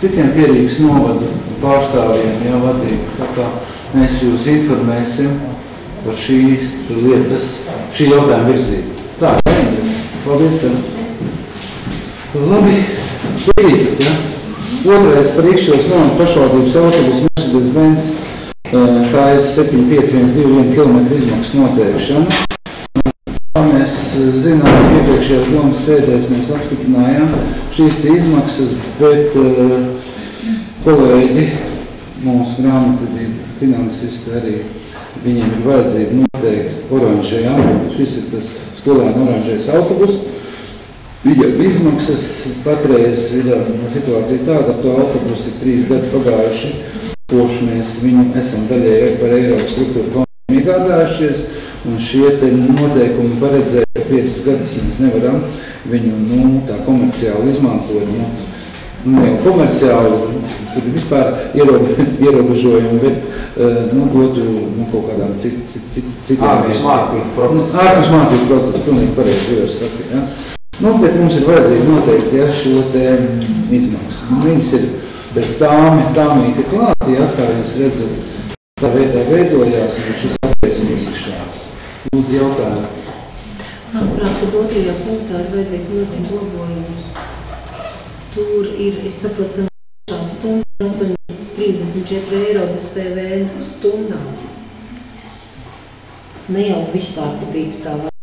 citiem Pierīgas novada pārstāvjiem, jā, vadību. Tā kā mēs jūs informēsim par šīs lietas, šī jautājuma virzību. Tā, jā, paldies tev. Labi, piekrītat, ja? Otrais par Ikšķeles novada pašvaldības autobusu Mercedes-Benz KS 7512 km izmaksas noteikšana. Kā mēs zinām, iepriekšējās domas sēdēs mēs apstiprinājām šīs izmaksas, bet kolēģi, mūsu grāmatvedība finansisti arī, viņiem ir vajadzība noteikti oranžajā. Šis ir tas skolēnu oranžais autobus. Viņa izmaksas patreiz ir situācija tāda, ka to autobusu ir 3 gadi pagājuši, kopš mēs viņu esam daļēji par Eiropas struktūra fondiem iegādājušies, un šie te noteikumi paredzēja, ka 5 gadus mēs nevaram viņu tā komerciāli izmantot. Nu jau komerciāli, tur vispār ierobežojumi, bet dotu kaut kādām citiem. Ārpus mācību procesu. Ārpus mācību procesu, pilnīgi pareizi jūs saka, ja? Nu, bet mums ir vajadzīgi noteikti, ja, šo te izmaksas. Viņas ir pēc tāmīti klāti, ja, kā jūs redzat, tā veidā veidojās, un šis aprēķins ir šāds. Lūdzu, jautājumu. Manuprāt, ka otrajā punktā ir vajadzīgs maziņš labojums. Tur ir, es saprotu, ka stundas 8,34 eiro bez PVN stundām. Ne jau vispār patīks tā vajag.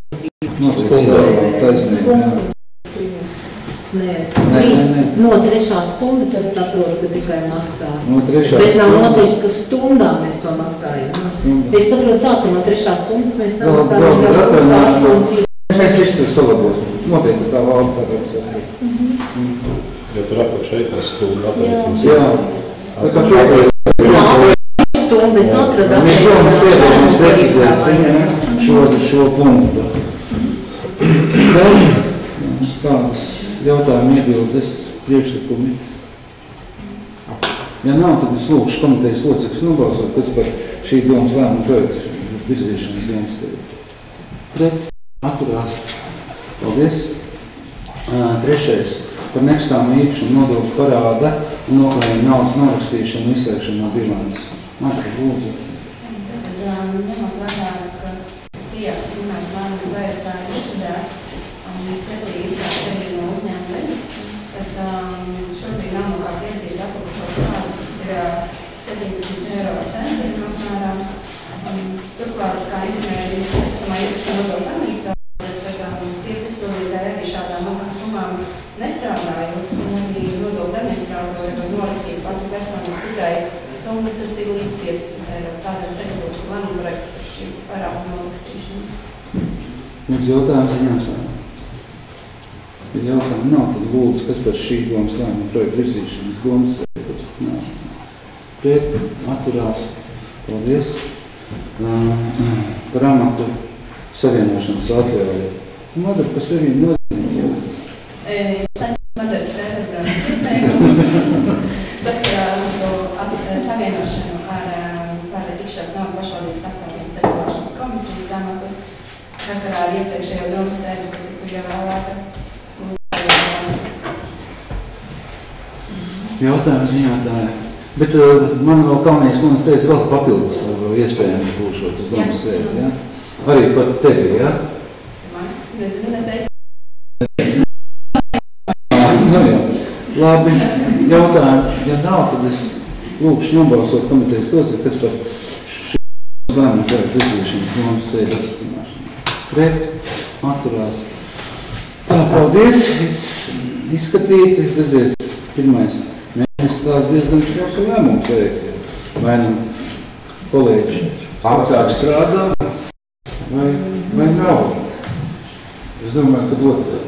No trešās stundas es saprotu, ka tikai maksās. Bet nav noteikts, ka stundām mēs to maksājam. Es saprotu tā, ka no trešās stundas mēs samaksājam. Mēs visu tur salabosim. Noteikti tā valda parāds arī. Ja tur apakšā ir tas stunda apakšas. Jā. Tā kā stundas atradām. Mēs domas sēdē, mēs precizēsim šo punktu. Vēl kādas jautājumu iebildes priekšlikumi? Ja nav, tad es lūkšu komitejas locekļus nobalsot pēc par šī domas lēmuma projekta virzīšanas domas sēdē. Pret, atturās. Paldies. Trešais. Par nekustāmo īpašumu nodokļu parāda un noklājuma naudas norakstīšanu un izslēgšanu no bilances. Marta, lūdzu. Ņemot vērā, ka SIAS nestrādājot, un arī nodokļu administrātori var norakstīt pati personu tikai summas, kas ir līdz 15 eiro. Tādēļ sagatavots lēmuma projekts par šī parādu norakstīšanu. Mums jautājums jāsaka. Ja jautājumu nav, tad lūdzu, kas par šī domas lēmuma projekta virzīšanas domas nav. Pret, atturās. Paldies. Par amatu savienošanas atļauju. Madara par sevi nozīmē. Madaras Rēverbrānas izteikums sakarā to savienošanu par Ikšās Naudu pašvaldības apsauktības sagatavošanas komisijas amatu sakarā ar iepriekšējo domas sēdi, kur tika ievēlēta. Jautājums ziņotāji. Bet man vēl Kalnijas kundze teica, vēl papildus iespējams būšot uz domas sēdi, ja? Arī par tevi, ja? Man? Nezinu, neteicu. Labi, jautājumu, ja nav, tad es lūkšu nobalsot komitejas locekļus, kas par šī lēmumu projektu virzīšanas domas sēdi apstiprināšanu. Pret, atturās. Tā, paldies. Izskatīti, redziet, pirmais mēnesis tās diezgan šoka lēmumu projekti. Vai nu kolēģi sāktāk strādā, vai nav. Es domāju, ka otrais.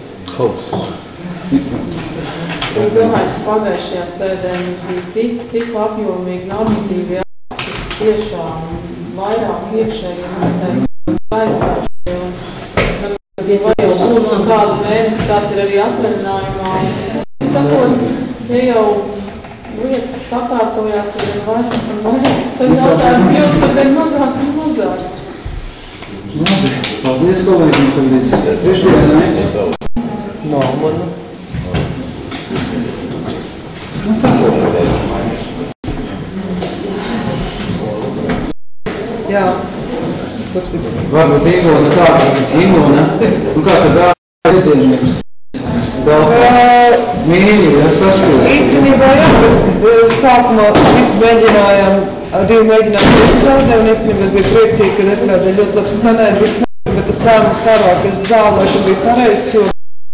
Es domāju, ka pagājušajā sēdē mums bija tik apjomīgi normatīvi tiešām vairāk iekšēji aizstājušie. Vai jau sūtām kādu mēnesi, kāds ir arī atvaļinājumā. Sakot, ja jau lietas sakārtojās, tad ir vairāk, tad jautājumi kļūst ar mazāk un mazāk. Labi, paldies kolēģiem, tad līdz trešdienai. Nav man. Jā. Varbūt Ingona, kā tad ēdienības? Mīņi, ja saspilst? Īstenībā jā, bet sākumā visi mēģinājām, divi mēģinājumi izstrādē, un īstenībā es biju priecīgi, ka izstrādē ļoti labi skanēja, bet tas lēmums pārvākties uz zāli, lai tu bija pareizs, jo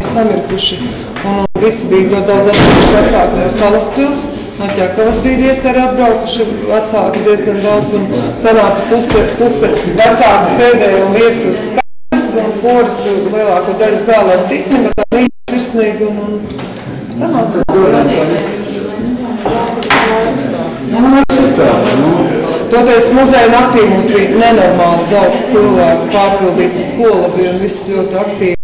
samirkuši. Un visi bija ļoti daudz atbraukuši vecāki no Salaspils. No Ķekavas bija viesi arī atbraukuši vecāki diezgan daudz. Un sanāca puse vecāki sēdēja un viesi uz skats un koris lielāko daļu zālē. Un īstenībā tā līdz sirsnīgi un sanāca. Toties muzeja naktī mums bija nenormāli daudz cilvēku, pārpildīta skola bija un viss ļoti aktīvi.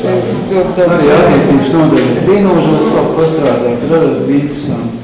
Arī attīstības nodaļa Vīnožos vēl pastrādāt, ir arī interesanti.